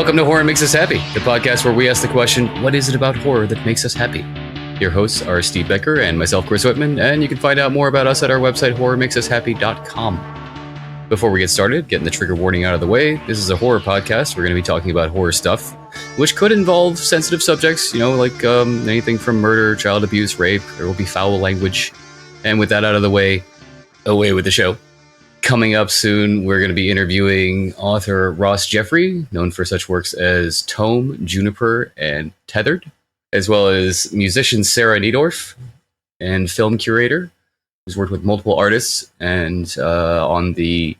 Welcome to Horror Makes Us Happy, the podcast where we ask the question, what is it about horror that makes us happy? Your hosts are Steve Becker and myself, Chris Whitman, and you can find out more about us at our website, horrormakesushappy.com. Before we get started, getting the trigger warning out of the way, this is a horror podcast. We're going to be talking about horror stuff, which could involve sensitive subjects, like anything from murder, child abuse, rape. There will be foul language. And with that out of the way, away with the show. Coming up soon, we're going to be interviewing author Ross Jeffrey, known for such works as Tome, Juniper, and Tethered, as well as musician Sarah Niedorf and film curator, who's worked with multiple artists and on the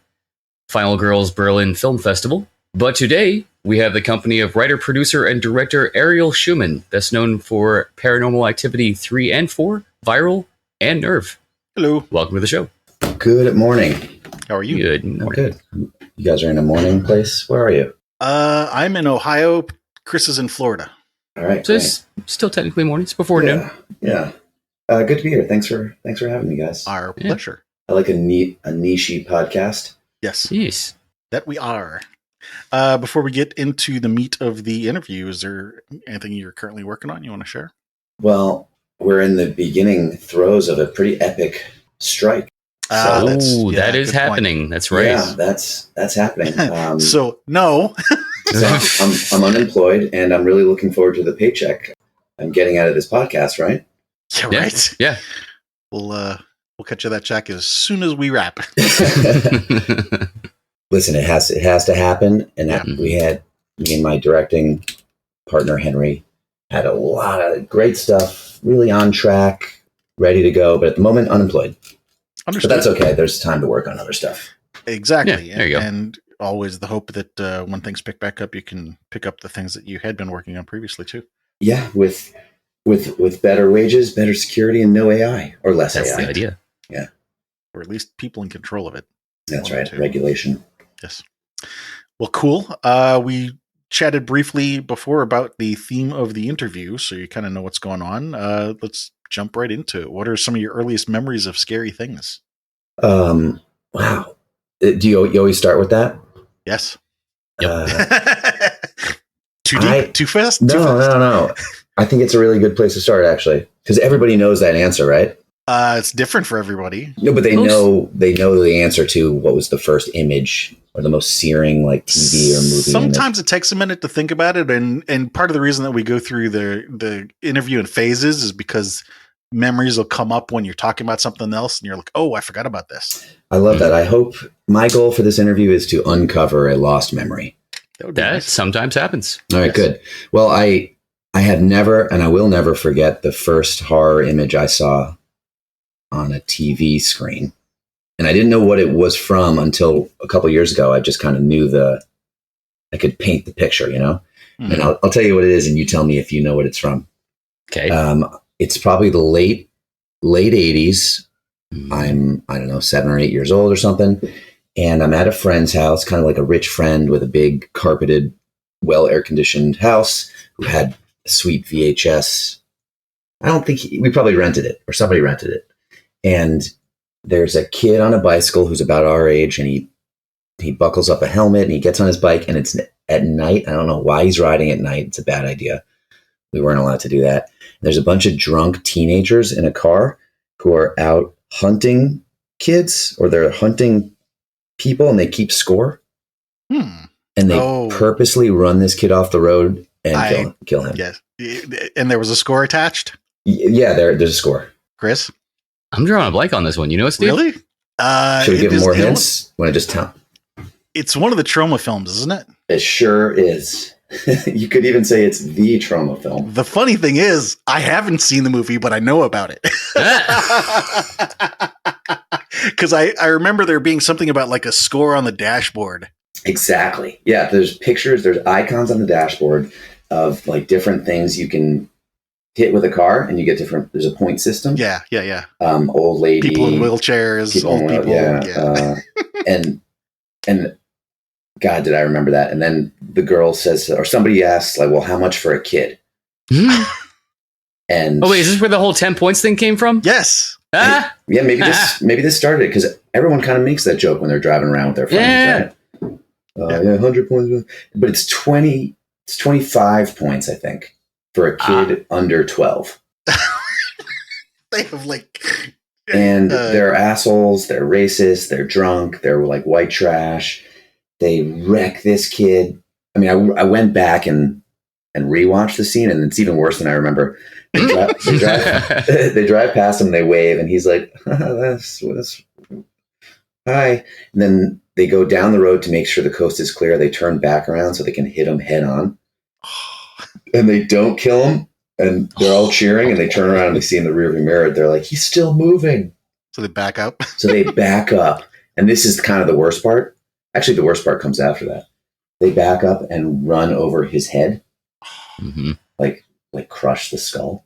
Final Girls Berlin Film Festival. But today, we have the company of writer, producer, and director Ariel Schulman, best known for Paranormal Activity 3 and 4, Viral, and Nerve. Hello. Welcome to the show. Good morning. How are you? Good morning. Good. You guys are in a morning place? Where are you? I'm in Ohio. Chris is in Florida. All right. So it's still technically morning. It's before noon. Yeah. Good to be here. Thanks for having me, guys. Our pleasure. I like a niche podcast. Yes, that we are. Before we get into the meat of the interview, is there anything you're currently working on you want to share? Well, we're in the beginning throes of a pretty epic strike. That is happening. Point. That's right. Yeah, that's happening. So no. So I'm unemployed, and I'm really looking forward to the paycheck I'm getting out of this podcast. Right? Yeah, right. Yeah. We'll cut you that check as soon as we wrap. Listen, it has to happen, and me and my directing partner Henry had a lot of great stuff, really on track, ready to go, but at the moment unemployed. Understood. But that's okay. There's time to work on other stuff. Exactly. Yeah, there you go. And always the hope that when things pick back up, you can pick up the things that you had been working on previously too. Yeah, with better wages, better security, and no AI or less That's AI. the idea. Yeah, Or at least people in control of it. that's right. Regulation. Yes. Well, cool. We chatted briefly before about the theme of the interview, so you kind of know what's going on. Let's jump right into it. What are some of your earliest memories of scary things? Wow. Do you always start with that? Yes. Yep. Too deep? Too fast? No. I think it's a really good place to start, actually, because everybody knows that answer, right? It's different for everybody. No, but they know the answer to what was the first image or the most searing TV or movie. Sometimes it takes a minute to think about it, and part of the reason that we go through the interview in phases is because memories will come up when you're talking about something else, and you're like, "Oh, I forgot about this." I love that. I hope my goal for this interview is to uncover a lost memory. That sometimes happens. All right, good. Well, I have never, and I will never forget the first horror image I saw on a TV screen. And I didn't know what it was from until a couple of years ago. I just kind of knew I could paint the picture, Mm-hmm. And I'll tell you what it is, and you tell me if you know what it's from. Okay. It's probably the late 80s. I'm, I don't know, 7 or 8 years old or something. And I'm at a friend's house, kind of like a rich friend with a big carpeted, well air-conditioned house who had a sweet VHS. I don't think we probably rented it, or somebody rented it. And there's a kid on a bicycle who's about our age, and he buckles up a helmet and he gets on his bike, and it's at night. I don't know why he's riding at night. It's a bad idea. We weren't allowed to do that. There's a bunch of drunk teenagers in a car who are out hunting kids, or they're hunting people, and they keep score. And they purposely run this kid off the road and kill him. Yes. And there was a score attached? Yeah, there's a score. Chris? I'm drawing a blank on this one. You know what, Steve? Really? Should we give him more hints? Want to just tell? It's one of the trauma films, isn't it? It sure is. You could even say it's the trauma film. The funny thing is, I haven't seen the movie, but I know about it. Because I remember there being something about like a score on the dashboard. Exactly. Yeah, there's pictures, there's icons on the dashboard of like different things you can hit with a car, and you get different. There's a point system. Yeah. Old lady, people in wheelchairs, old people. Yeah. And God, did I remember that? And then the girl says, or somebody asks, like, "Well, how much for a kid?" And wait, is this where the whole 10 points thing came from? Yes. Yeah, maybe this started it, because everyone kind of makes that joke when they're driving around with their friends. Yeah. Right? Yeah, 100 points. But it's 25 points, I think, for a kid under 12. They have like... And they're assholes, they're racist, they're drunk, they're like white trash. They wreck this kid. I mean, I went back and rewatched the scene, and it's even worse than I remember. They drive past him, they wave, and he's like, that's hi. And then they go down the road to make sure the coast is clear. They turn back around so they can hit him head on. And they don't kill him. And they're all cheering, and they turn around and they see in the rearview mirror, they're like, he's still moving. So they back up. So they back up. And this is kind of the worst part. Actually, the worst part comes after that. They back up and run over his head. Mm-hmm. Like crush the skull.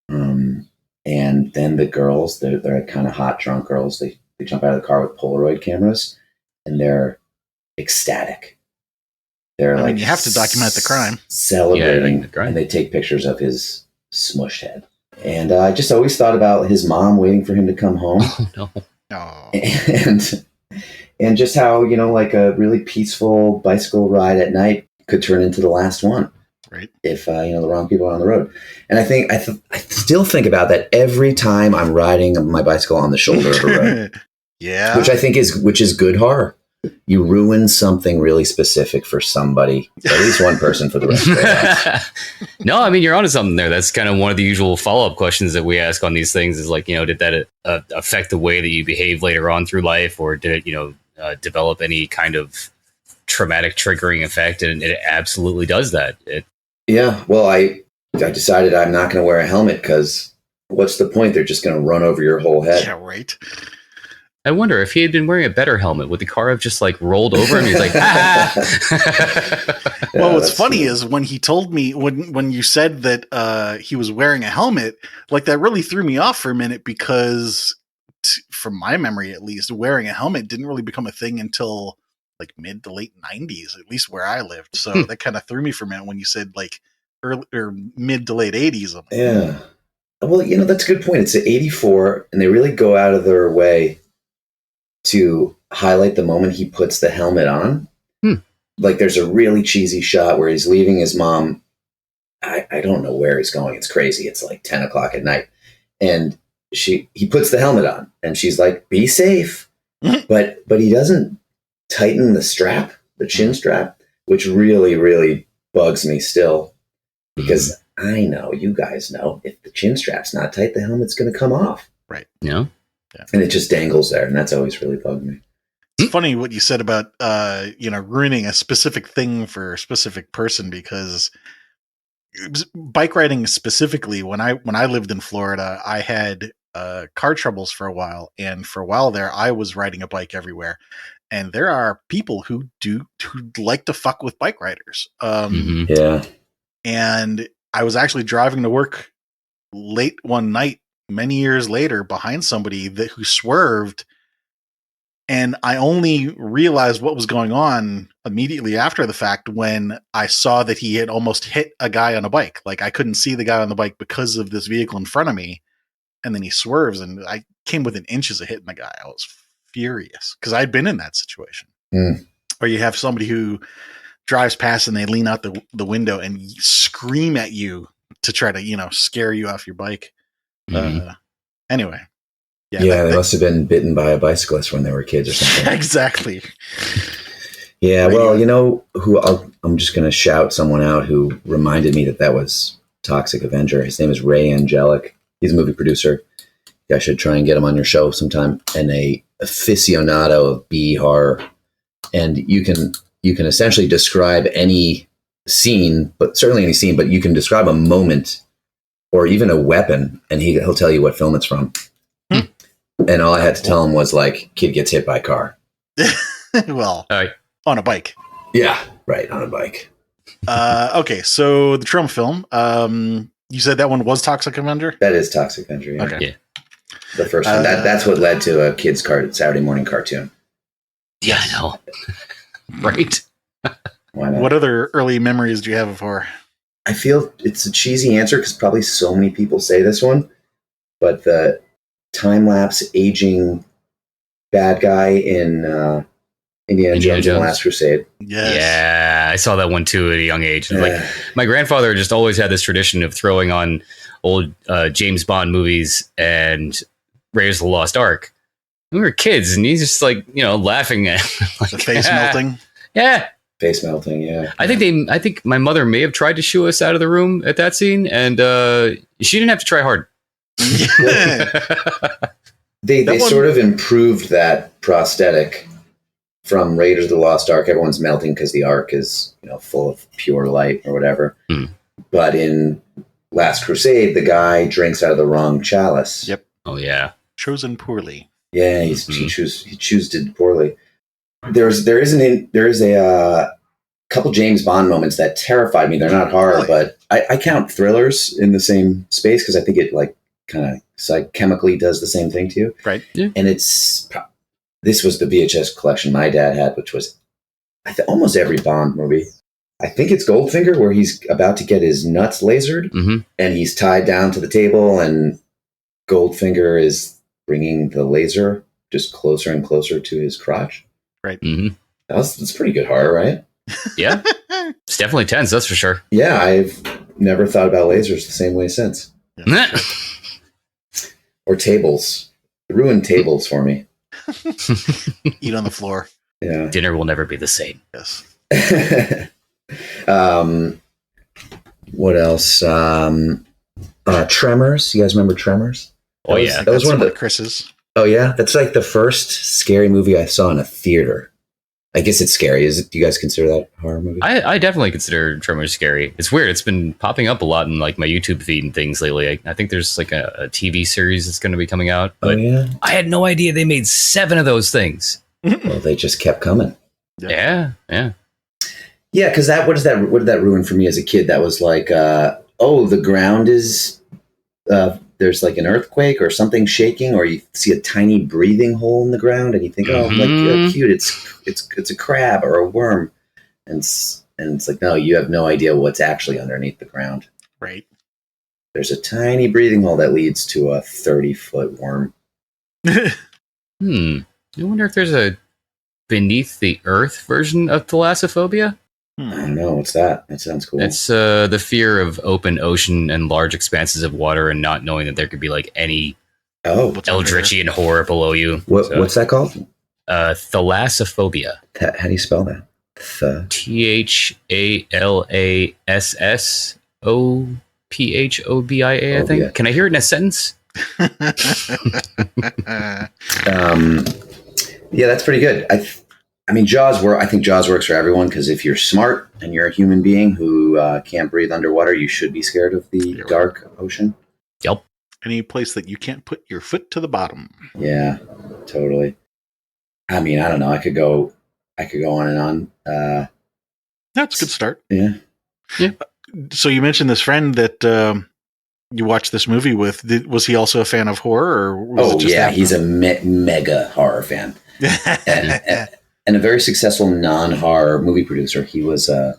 And then the girls, they're kind of hot, drunk girls. They jump out of the car with Polaroid cameras, and they're ecstatic. They're like, you have to document the crime. Celebrating, and they take pictures of his smushed head. And I just always thought about his mom waiting for him to come home. Oh, no. Oh. And just how, like a really peaceful bicycle ride at night could turn into the last one. Right. If, the wrong people are on the road. And I think, I still think about that every time I'm riding my bicycle on the shoulder of a road. Yeah. Which I think is good horror. You ruin something really specific for somebody, at least one person for the rest of their life. No, I mean, you're onto something there. That's kind of one of the usual follow-up questions that we ask on these things is like, did that affect the way that you behave later on through life, or did it, develop any kind of traumatic triggering effect? And it absolutely does that. Yeah. Well, I decided I'm not going to wear a helmet because what's the point? They're just going to run over your whole head. Yeah, right. I wonder if he had been wearing a better helmet, would the car have just like rolled over him? He's like, ah. Well, what's funny is when he told me, when you said that he was wearing a helmet, like that really threw me off for a minute because from my memory, at least, wearing a helmet didn't really become a thing until like mid to late 90s, at least where I lived. So that kind of threw me for a minute when you said like early or mid to late 80s. Like, yeah. Well, that's a good point. It's 84 and they really go out of their way to highlight the moment he puts the helmet on. Like there's a really cheesy shot where he's leaving his mom. I don't know where he's going. It's crazy. It's like 10 o'clock at night. And he puts the helmet on and she's like, be safe. But he doesn't tighten the strap, the chin strap, which really, really bugs me still. Because I know, you guys know, if the chin strap's not tight, the helmet's going to come off. Right. Yeah. And it just dangles there, and that's always really bugged me. It's funny what you said about ruining a specific thing for a specific person, because bike riding specifically, when I lived in Florida, I had car troubles for a while, and for a while there I was riding a bike everywhere. And there are people who like to fuck with bike riders. Yeah. And I was actually driving to work late one night many years later behind somebody who swerved, and I only realized what was going on immediately after the fact when I saw that he had almost hit a guy on a bike. Like I couldn't see the guy on the bike because of this vehicle in front of me, and then he swerves and I came within inches of hitting the guy. I was furious because I'd been in that situation. Or you have somebody who drives past and they lean out the window and scream at you to try to scare you off your bike. Anyway. Yeah, they must have been bitten by a bicyclist when they were kids or something. Exactly. Yeah, well, who I'm just going to shout someone out who reminded me that was Toxic Avenger. His name is Ray Angelic. He's a movie producer. I should try and get him on your show sometime. And a aficionado of B horror. And you can essentially describe any scene, but certainly any scene, but you can describe a moment or even a weapon, and he'll tell you what film it's from. And all I had to tell him was like, kid gets hit by a car. Well, on a bike. Yeah, right, on a bike. Okay, so the Trump film, you said that one was Toxic Avenger? That is Toxic Avenger, yeah. Okay. Yeah. The first one. That's what led to a kid's Saturday morning cartoon. Yeah, I know. Right? Why not? What other early memories do you have of horror? I feel it's a cheesy answer because probably so many people say this one, but the time-lapse aging bad guy in Indiana Jones and the Last Crusade. Yes. Yeah, I saw that one too at a young age. Like my grandfather just always had this tradition of throwing on old James Bond movies and Raiders of the Lost Ark. We were kids, and he's just like, laughing at like, the face melting. Yeah, face melting. Yeah, I think my mother may have tried to shoo us out of the room at that scene, and she didn't have to try hard. They sort of improved that prosthetic from Raiders of the Lost Ark. Everyone's melting because the Ark is full of pure light or whatever. But in Last Crusade, the guy drinks out of the wrong chalice. Yep. Oh yeah. Chosen poorly. Yeah, he choosed poorly. There is a couple James Bond moments that terrified me. They're not horror, but I count thrillers in the same space because I think it like kind of chemically does the same thing to you. Right. Yeah. And this was the VHS collection my dad had, which was almost every Bond movie. I think it's Goldfinger where he's about to get his nuts lasered and he's tied down to the table and Goldfinger is bringing the laser just closer and closer to his crotch. Right. That's pretty good horror, right? Yeah. It's definitely tense, that's for sure. Yeah, I've never thought about lasers the same way since. Yeah. Or tables. Ruined tables for me. Eat on the floor. Yeah. Dinner will never be the same. Yes. What else? Tremors. You guys remember Tremors? Oh yeah. That was one of the Chris's. Oh yeah, that's like the first scary movie I saw in a theater. I guess it's scary. Do you guys consider that a horror movie? I definitely consider Tremors scary. It's weird. It's been popping up a lot in like my YouTube feed and things lately. I think there's like a TV series that's going to be coming out. But I had no idea they made 7 of those things. Well, they just kept coming. Yeah. Yeah, because what did that ruin for me as a kid? That was like, the ground is there's like an earthquake or something shaking, or you see a tiny breathing hole in the ground, and you think, cute, it's a crab or a worm, and it's like, no, you have no idea what's actually underneath the ground. Right. There's a tiny breathing hole that leads to a 30-foot worm. I wonder if there's a beneath the earth version of thalassophobia. I don't know. What's that? That sounds cool. It's the fear of open ocean and large expanses of water and not knowing that there could be like any Eldritchian horror below you. What's that called? Thalassophobia. How do you spell that? THALASSOPHOBIA, I think. Yeah. Can I hear it in a sentence? Yeah, that's pretty good. I mean, I think Jaws works for everyone because if you're smart and you're a human being who can't breathe underwater, you should be scared of the dark ocean. Yep. Any place that you can't put your foot to the bottom. Yeah, totally. I mean, I don't know. I could go on and on. That's a good start. Yeah. So you mentioned this friend that you watched this movie with. Was he also a fan of horror? Or was it just he's a mega horror fan. And a very successful non-horror movie producer. He was a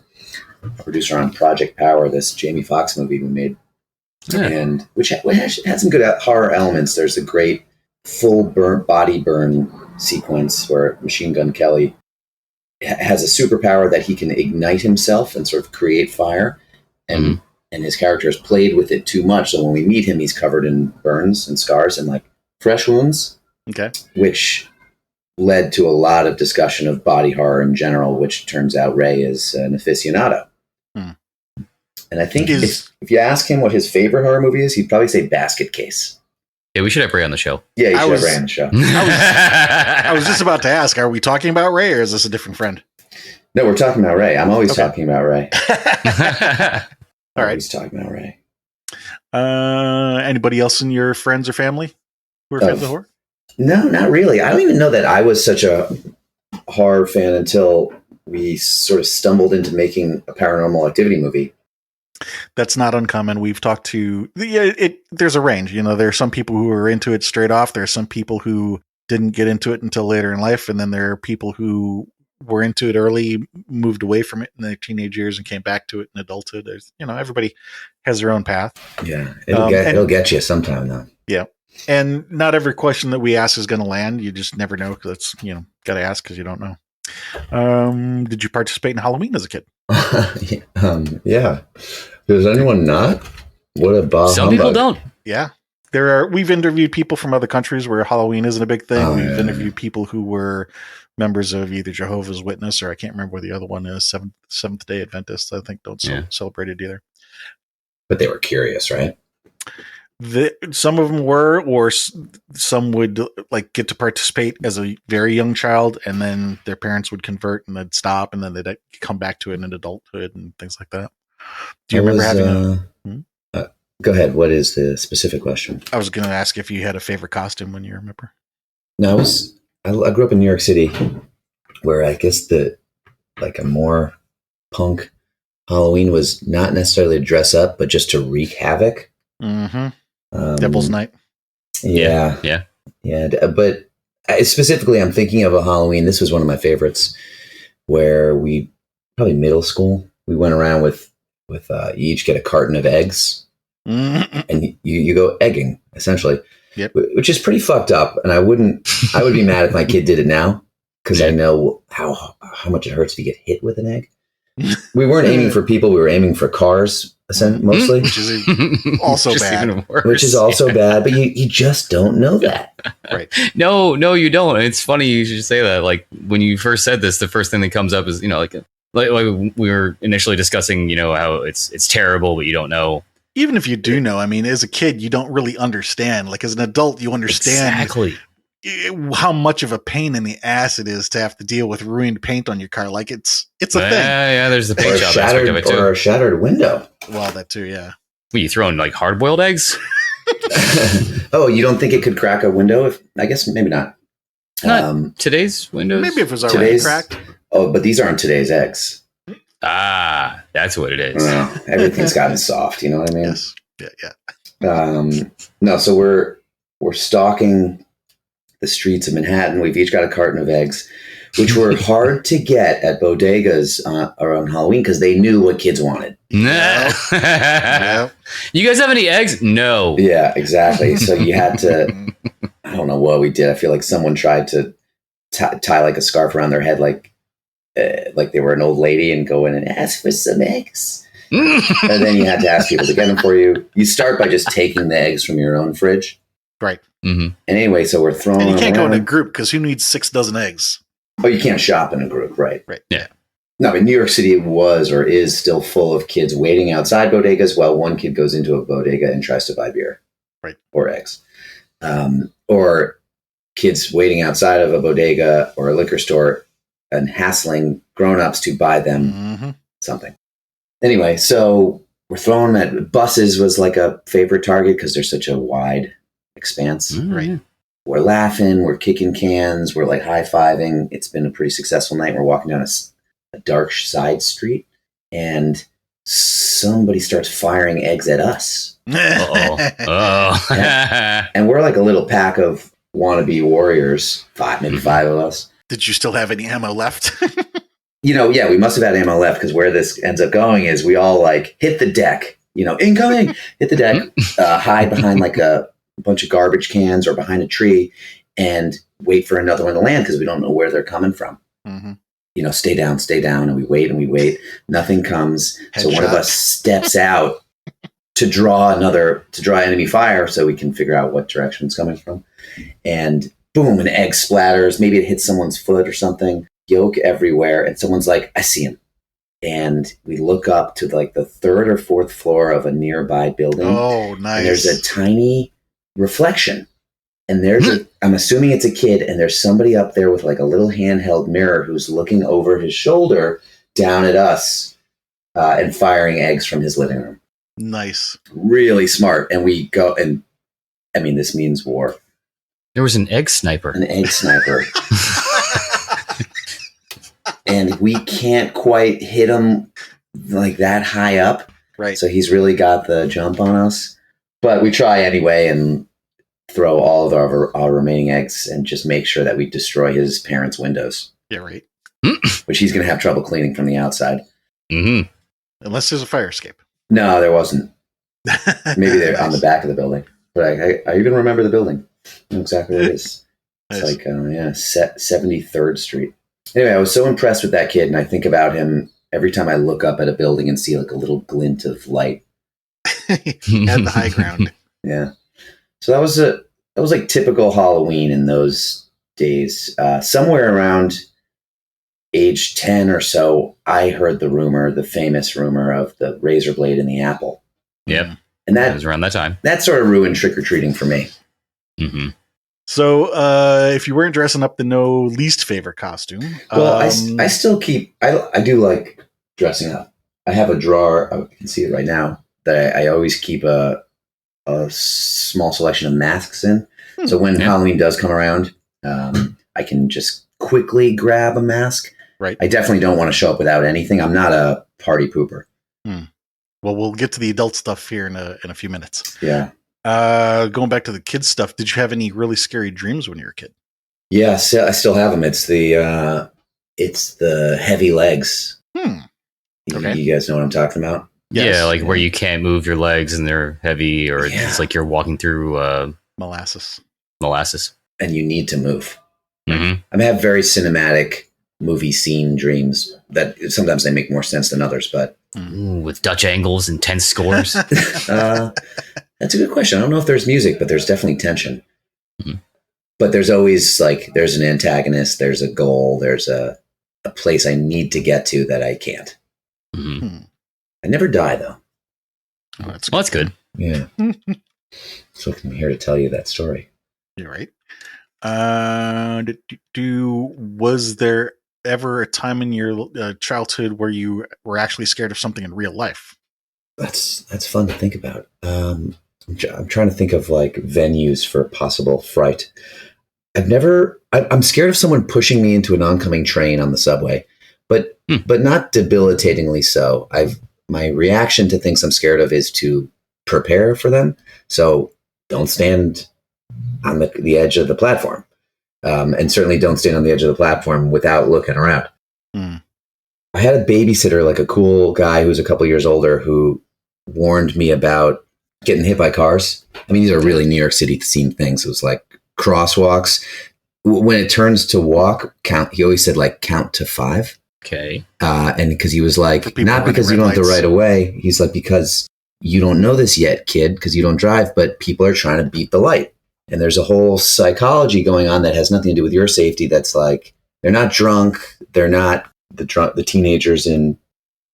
producer on Project Power, this Jamie Foxx movie we made, and which had some good horror elements. There's a great full body burn sequence where Machine Gun Kelly has a superpower that he can ignite himself and sort of create fire, and his character has played with it too much. So when we meet him, he's covered in burns and scars and like fresh wounds. Okay, which led to a lot of discussion of body horror in general, which turns out Ray is an aficionado. And I think if you ask him what his favorite horror movie is, he'd probably say Basket Case. Yeah, we should have Ray on the show. Yeah, you should have Ray on the show. I was just about to ask, are we talking about Ray or is this a different friend? No, we're talking about Ray. I'm always talking about Ray. All right. Always talking about Ray. Anybody else in your friends or family who are fans of horror? No, not really. I don't even know that I was such a horror fan until we sort of stumbled into making a Paranormal Activity movie. That's not uncommon. We've talked to there's a range. There are some people who are into it straight off. There are some people who didn't get into it until later in life, and then there are people who were into it early, moved away from it in their teenage years, and came back to it in adulthood. There's everybody has their own path. Yeah, it'll get you sometime though. Yeah. And not every question that we ask is going to land. You just never know because it's, got to ask because you don't know. Did you participate in Halloween as a kid? Yeah. Does anyone not? What a bah Some humbug. people don't. Yeah. We've interviewed people from other countries where Halloween isn't a big thing. We've interviewed people who were members of either Jehovah's Witness or I can't remember what the other one is, Seventh Day Adventists, I think don't celebrate it either. But they were curious, right? Some of them were, or some would like get to participate as a very young child, and then their parents would convert and they'd stop, and then they'd come back to it in adulthood and things like that. Do you remember having Go ahead. What is the specific question? I was going to ask if you had a favorite costume when you remember. No, I grew up in New York City, where I guess a more punk Halloween was not necessarily to dress up, but just to wreak havoc. Mm-hmm. Devil's Night. Yeah. But specifically, I'm thinking of a Halloween. This was one of my favorites, where probably middle school, we went around with you each get a carton of eggs, and you go egging essentially. Yep. Which is pretty fucked up. And I would be mad if my kid did it now, because I know how much it hurts if you get hit with an egg. We weren't aiming for people; we were aiming for cars, mostly, which is also bad. Which is also bad, but you just don't know that, right? No, you don't. It's funny you should say that. Like when you first said this, the first thing that comes up is like we were initially discussing, how it's terrible, but you don't know. Even if you do know, I mean, as a kid, you don't really understand. Like as an adult, you understand exactly how much of a pain in the ass it is to have to deal with ruined paint on your car. Like it's a thing. Yeah, there's the paint job aspect of it too. Or a shattered window. Well, that too, yeah. What, you throwing like hard-boiled eggs? Oh, you don't think it could crack a window? I guess maybe not. Not today's windows? Maybe if it was already cracked. Oh, but these aren't today's eggs. Ah, that's what it is. Well, everything's gotten soft. You know what I mean? Yes. Yeah. No, so we're stalking the streets of Manhattan. We've each got a carton of eggs, which were hard to get at bodegas around Halloween because they knew what kids wanted. Nah. You guys have any eggs? No. Yeah, exactly. So you had to, I don't know what we did. I feel like someone tried to tie like a scarf around their head like they were an old lady and go in and ask for some eggs. And then you had to ask people to get them for you. You start by just taking the eggs from your own fridge. Right. Mm-hmm. And anyway, so we're throwing and you can't around. go in a group because who needs 6 dozen eggs? Oh, you can't shop in a group, right? Right. Yeah. No, but New York City was or is still full of kids waiting outside bodegas while one kid goes into a bodega and tries to buy beer. Right. Or eggs. Or kids waiting outside of a bodega or a liquor store and hassling grown-ups to buy them something. Anyway, so we're throwing at buses was like a favorite target because they're such a wide expanse. Right. We're laughing, we're kicking cans, we're like high-fiving. It's been a pretty successful night. We're walking down a dark side street and somebody starts firing eggs at us. And we're like a little pack of wannabe warriors, maybe 5 of us. Did you still have any ammo left? Yeah, we must have had ammo left because where this ends up going is we all like hit the deck, incoming, hit the deck, hide behind like a bunch of garbage cans or behind a tree and wait for another one to land because we don't know where they're coming from. Stay down. And we wait. Nothing comes. Headshot. So one of us steps out to draw enemy fire so we can figure out what direction it's coming from. And boom, an egg splatters. Maybe it hits someone's foot or something. Yolk everywhere. And someone's like, I see him. And we look up to like the 3rd or 4th floor of a nearby building. Oh, nice. And there's a tiny reflection. And I'm assuming it's a kid, and there's somebody up there with like a little handheld mirror who's looking over his shoulder down at us and firing eggs from his living room. Nice. Really smart. And we go, and I mean, this means war. There was an egg sniper. An egg sniper. And we can't quite hit him like that high up. Right. So he's really got the jump on us. But we try anyway and throw all of our remaining eggs and just make sure that we destroy his parents' windows. Yeah, right. Which he's going to have trouble cleaning from the outside. Mm-hmm. Unless there's a fire escape. No, there wasn't. Maybe they're on the back of the building. But I even remember the building. I know exactly what it is. It's like, 73rd Street. Anyway, I was so impressed with that kid, and I think about him every time I look up at a building and see like a little glint of light. At the high ground. Yeah. So that was like typical Halloween in those days. Somewhere around age 10 or so, I heard the famous rumor of the razor blade in the apple. Yep. And that was around that time. That sort of ruined trick-or-treating for me. Mm-hmm. So if you weren't dressing up, then no least favorite costume. Well, I still I do like dressing up. I have a drawer, you can see it right now, that I always keep a small selection of masks in. So when Halloween does come around, I can just quickly grab a mask. Right. I definitely don't want to show up without anything. I'm not a party pooper. Well, we'll get to the adult stuff here in a few minutes. Yeah. Going back to the kids stuff, did you have any really scary dreams when you were a kid? Yeah, so I still have them. It's the heavy legs. Okay. You guys know what I'm talking about? Yes. Yeah, like where you can't move your legs and they're heavy, or it's like you're walking through molasses. And you need to move. Mm-hmm. I have very cinematic movie scene dreams that sometimes they make more sense than others, but with Dutch angles and tense scores. That's a good question. I don't know if there's music, but there's definitely tension. Mm-hmm. But there's always there's an antagonist, there's a goal, there's a place I need to get to that I can't. Mm-hmm. I never die though. Oh, that's good. Yeah. So I'm here to tell you that story. You're right. Was there ever a time in your childhood where you were actually scared of something in real life? That's fun to think about. I'm trying to think of like venues for possible fright. I'm scared of someone pushing me into an oncoming train on the subway, but not debilitatingly so. My reaction to things I'm scared of is to prepare for them. So don't stand on the edge of the platform. And certainly don't stand on the edge of the platform without looking around. I had a babysitter, like a cool guy who's a couple years older, who warned me about getting hit by cars. I mean, these are really New York City themed things. It was like crosswalks. When it turns to walk, count. He always said like count to 5. Okay. And because he was like, not because you don't have the right of way. He's like, because you don't know this yet, kid, because you don't drive, but people are trying to beat the light. And there's a whole psychology going on that has nothing to do with your safety. That's like, they're not drunk. They're not the teenagers in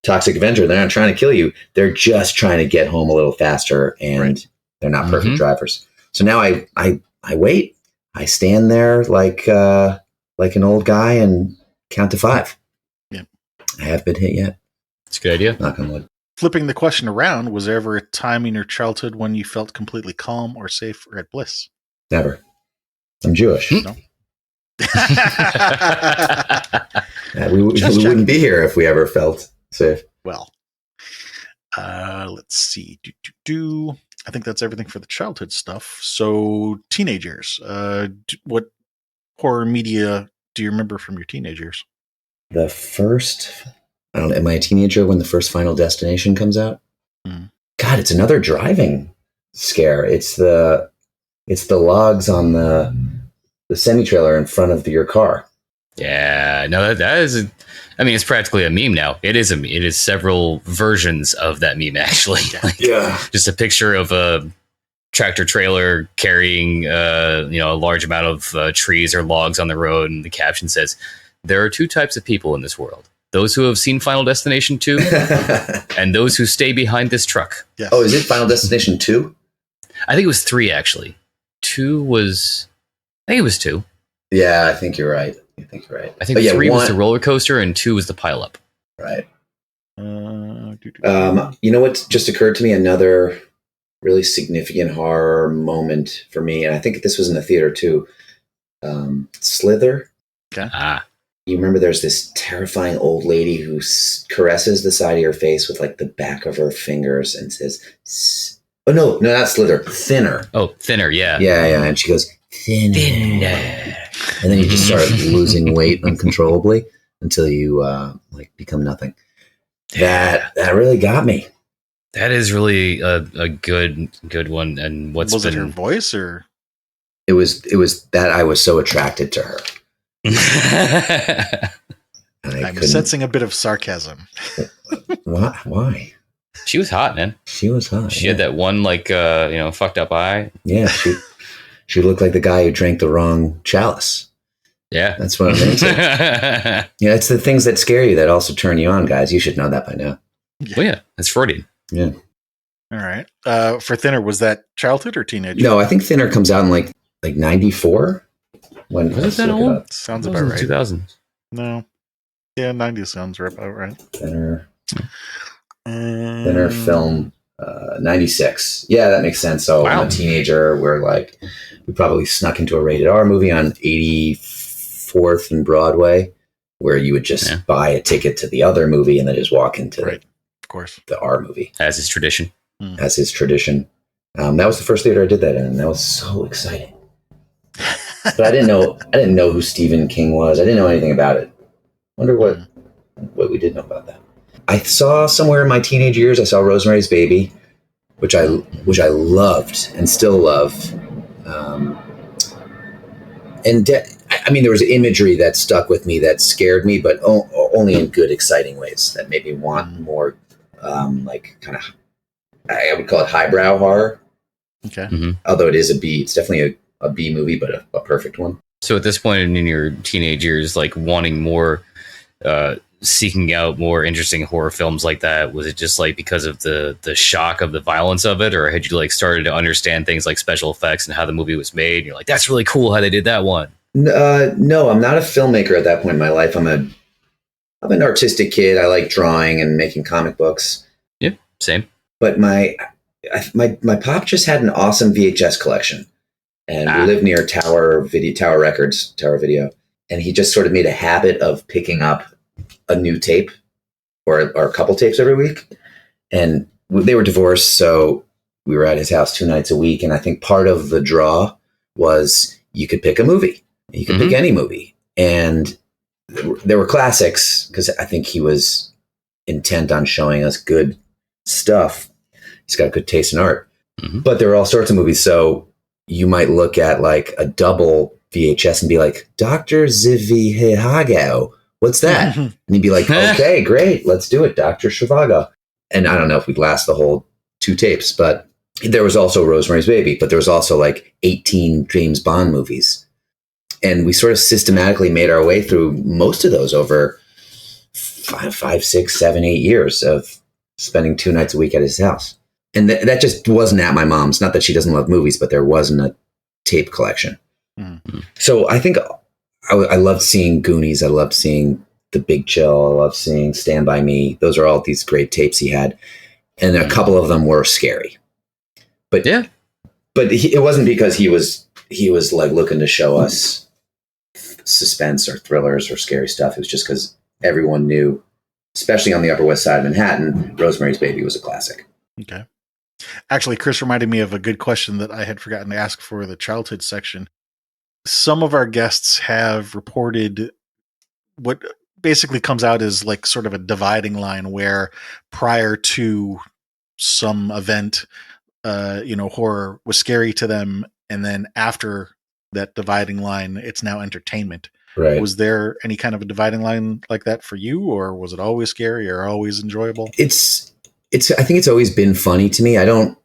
Toxic Avenger. They're not trying to kill you. They're just trying to get home a little faster, and they're not perfect drivers. So now I wait. I stand there like an old guy and count to 5. Yeah. I haven't been hit yet. It's a good idea. Knock on wood. Flipping the question around, was there ever a time in your childhood when you felt completely calm or safe or at bliss? Never. I'm Jewish. No. We wouldn't be here if we ever felt safe. Well, let's see. I think that's everything for the childhood stuff. So teenagers, what horror media do you remember from your teenage years? The first, I don't know, am I a teenager when the first Final Destination comes out? God, it's another driving scare. It's the logs on the semi-trailer in front of your car. Yeah, no, that is. It's practically a meme now. It is several versions of that meme, actually. Just a picture of a tractor trailer carrying, a large amount of trees or logs on the road, and the caption says, "There are 2 types of people in this world: those who have seen Final Destination 2, and those who stay behind this truck." Yes. Oh, is it Final Destination 2? I think it was 3 actually. 2 was. I think it was 2. Yeah, I think you're right. I think 3 was the roller coaster and 2 was the pile up. Right. You know what just occurred to me? Another really significant horror moment for me, and I think this was in the theater too. Slither. Okay. You remember there's this terrifying old lady who caresses the side of your face with like the back of her fingers and says, "Oh no, not Slither, Thinner." Oh, Thinner, yeah. Yeah, and she goes, "Thinner." And then you just start losing weight uncontrollably until you become nothing. That really got me. That is really a good one. And was it her voice or? It was that I was so attracted to her. I'm sensing a bit of sarcasm. Why? She was hot, man. She was hot. She had that one, like, fucked up eye. Yeah, she looked like the guy who drank the wrong chalice. Yeah. That's what I'm into. Yeah, it's the things that scare you that also turn you on, guys. You should know that by now. Well, yeah, it's Freudian. Yeah. All right. For Thinner, was that childhood or teenage? No, I think Thinner comes out in like 94. When Was it that old? Sounds about right. 2000s. No. Yeah, 90s sounds about right. Thinner film, 96. Yeah, that makes sense. So wow. I'm a teenager. We probably snuck into a rated R movie on 84th and Broadway, where you would just buy a ticket to the other movie and then just walk into of course, the R movie. As is tradition. As is tradition. That was the first theater I did that in, and that was so exciting. But I didn't know who Stephen King was. I didn't know anything about it. Wonder what we did know about that. I saw somewhere in my teenage years, I saw Rosemary's Baby, which I loved and still love. There was imagery that stuck with me that scared me, but only in good, exciting ways that made me want more, I would call it highbrow horror. Okay. Mm-hmm. Although it is a B, it's definitely a B movie, but a perfect one. So at this point in your teenage years, like wanting more, seeking out more interesting horror films like that, was it just like because of the shock of the violence of it, or had you like started to understand things like special effects and how the movie was made? You're like, that's really cool how they did that one. No, I'm not a filmmaker at that point in my life. I'm an artistic kid. I like drawing and making comic books. Yep, same. But my pop just had an awesome VHS collection, and we lived near Tower Video, and he just sort of made a habit of picking up a new tape or a couple tapes every week. And they were divorced, so we were at his house 2 nights a week. And I think part of the draw was you could pick a movie. You could pick any movie. And there were classics, because I think he was intent on showing us good stuff. He's got good taste in art. But there were all sorts of movies. So you might look at like a double VHS and be like, Dr. Zhivago, what's that? And he'd be like, okay, great, let's do it, Dr. Zhivago. And I don't know if we'd last the whole 2 tapes, but there was also Rosemary's Baby, but there was also like 18 James Bond movies. And we sort of systematically made our way through most of those over 5, 6, 7, 8 years of spending 2 nights a week at his house. And that just wasn't at my mom's. Not that she doesn't love movies, but there wasn't a tape collection. So I think I loved seeing Goonies. I loved seeing The Big Chill. I loved seeing Stand By Me. Those are all these great tapes he had. And a couple of them were scary. But yeah, but it wasn't because he was like looking to show us suspense or thrillers or scary stuff. It was just because everyone knew, especially on the Upper West Side of Manhattan, Rosemary's Baby was a classic. Okay. Actually, Chris reminded me of a good question that I had forgotten to ask for the childhood section. Some of our guests have reported what basically comes out as like sort of a dividing line where prior to some event, horror was scary to them. And then after that dividing line, it's now entertainment. Right. Was there any kind of a dividing line like that for you, or was it always scary or always enjoyable? I think it's always been funny to me. I don't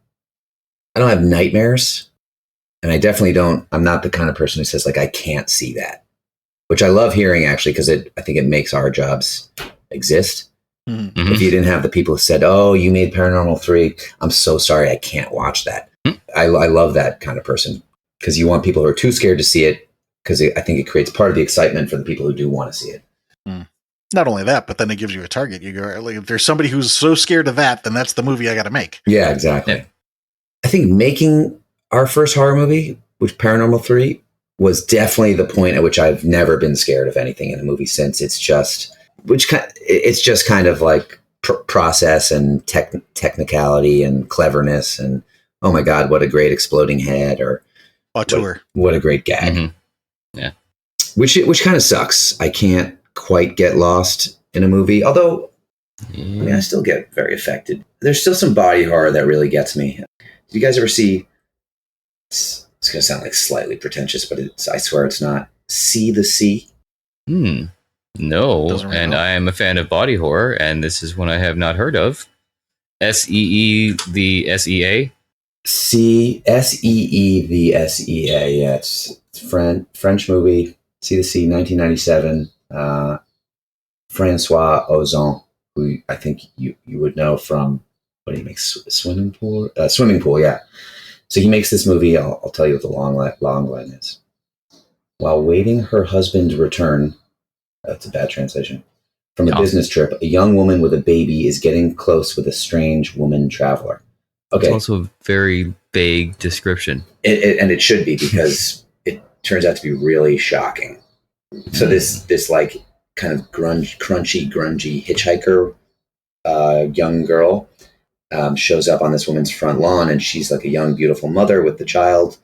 have nightmares, and I definitely don't. I'm not the kind of person who says like, I can't see that, which I love hearing actually, because I think it makes our jobs exist. Mm-hmm. If you didn't have the people who said, oh, you made Paranormal 3, I'm so sorry, I can't watch that. Mm-hmm. I love that kind of person, because you want people who are too scared to see it, because I think it creates part of the excitement for the people who do want to see it. Mm. Not only that, but then it gives you a target. You go, like, if there's somebody who's so scared of that, then that's the movie I got to make. Yeah, exactly. Yeah. I think making our first horror movie, which Paranormal 3, was definitely the point at which I've never been scared of anything in a movie since. It's just kind of like process and technicality and cleverness, and oh my God, what a great exploding head, or what a great gag. Mm-hmm. Yeah, which kind of sucks. I can't quite get lost in a movie, although I still get very affected. There's still some body horror that really gets me. Did you guys ever see? It's going to sound like slightly pretentious, but I swear it's not. See the Sea. No, Doesn't ring a and bell. I am a fan of body horror, and this is one I have not heard of. SEE, the SEA. SEEVSEA. Yeah, it's French movie. C 1997. Francois Ozon, who I think you would know from what do you make swimming pool? Swimming pool, yeah. So he makes this movie. I'll tell you what the long line is. While waiting her husband's return, that's a bad translation, from a business trip, a young woman with a baby is getting close with a strange woman traveler. Okay. It's also a very vague description. And it should be, because it turns out to be really shocking. So this like kind of grungy hitchhiker young girl shows up on this woman's front lawn, and she's like a young, beautiful mother with the child.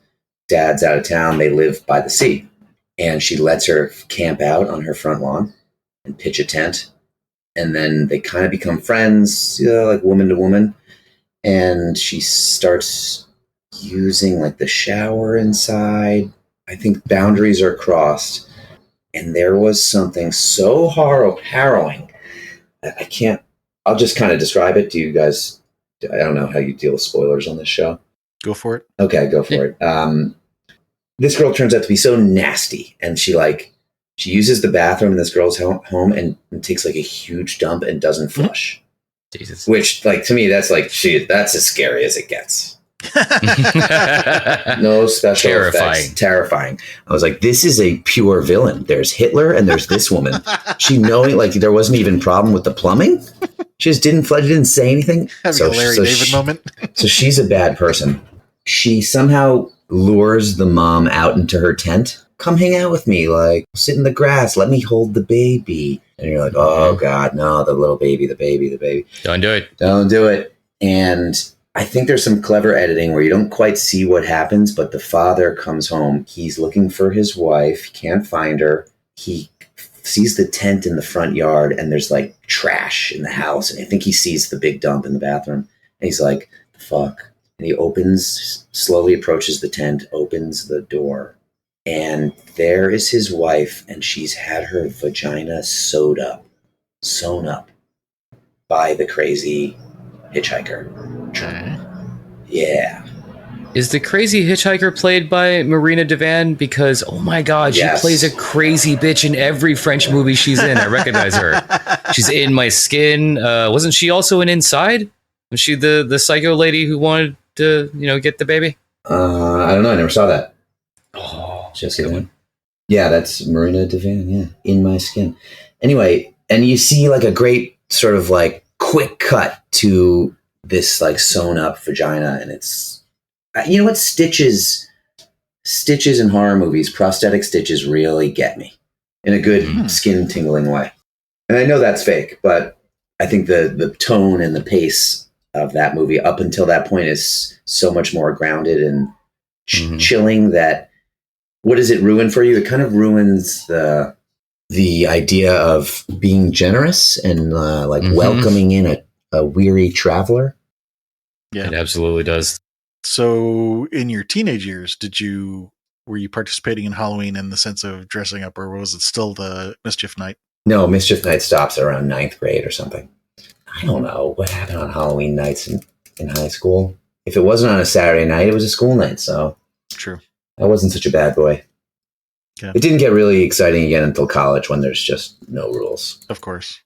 Dad's out of town. They live by the sea. And she lets her camp out on her front lawn and pitch a tent. And then they kind of become friends, like woman to woman. And she starts using like the shower inside. I think boundaries are crossed. And there was something so harrowing. I'll just kind of describe it. Do you guys, I don't know how you deal with spoilers on this show. Go for it. Okay, go for it. This girl turns out to be so nasty, and she uses the bathroom in this girl's home and takes like a huge dump and doesn't flush. Jesus. Which, like, to me, that's as scary as it gets. No special effects. Terrifying. I was like, this is a pure villain. There's Hitler and there's this woman. She knowing like there wasn't even a problem with the plumbing. She just didn't say anything. Having a Larry David moment. So she's a bad person. She somehow lures the mom out into her tent. Come hang out with me. Like, sit in the grass. Let me hold the baby. And you're like, oh God, no, the little baby, the baby. Don't do it. Don't do it. And I think there's some clever editing where you don't quite see what happens, but the father comes home. He's looking for his wife. He can't find her. He sees the tent in the front yard, and there's like trash in the house. And I think he sees the big dump in the bathroom. And he's like, the fuck? And he slowly approaches the tent, opens the door. And there is his wife, and she's had her vagina sewn up by the crazy hitchhiker. Okay. Yeah. Is the crazy hitchhiker played by Marina Devan? Because, oh my God, she plays a crazy bitch in every French movie she's in. I recognize her. She's in My Skin. Wasn't she also in Inside? Was she the psycho lady who wanted to, get the baby? I don't know. I never saw that. Oh, just good one. Yeah, that's Marina Devan. Yeah, In My Skin. Anyway, and you see like a great sort of like quick cut to this like sewn up vagina, and it's what stitches in horror movies, prosthetic stitches really get me in a good skin tingling way. And I know that's fake, but I think the tone and the pace of that movie up until that point is so much more grounded and chilling that what does it ruin for you? It kind of ruins the idea of being generous and welcoming in a weary traveler. Yeah, it absolutely does. So in your teenage years, were you participating in Halloween in the sense of dressing up, or was it still the Mischief Night? No, Mischief Night stops around 9th grade or something. I don't know what happened on Halloween nights in high school. If it wasn't on a Saturday night, it was a school night. So true. I wasn't such a bad boy. Yeah. It didn't get really exciting again until college when there's just no rules. Of course.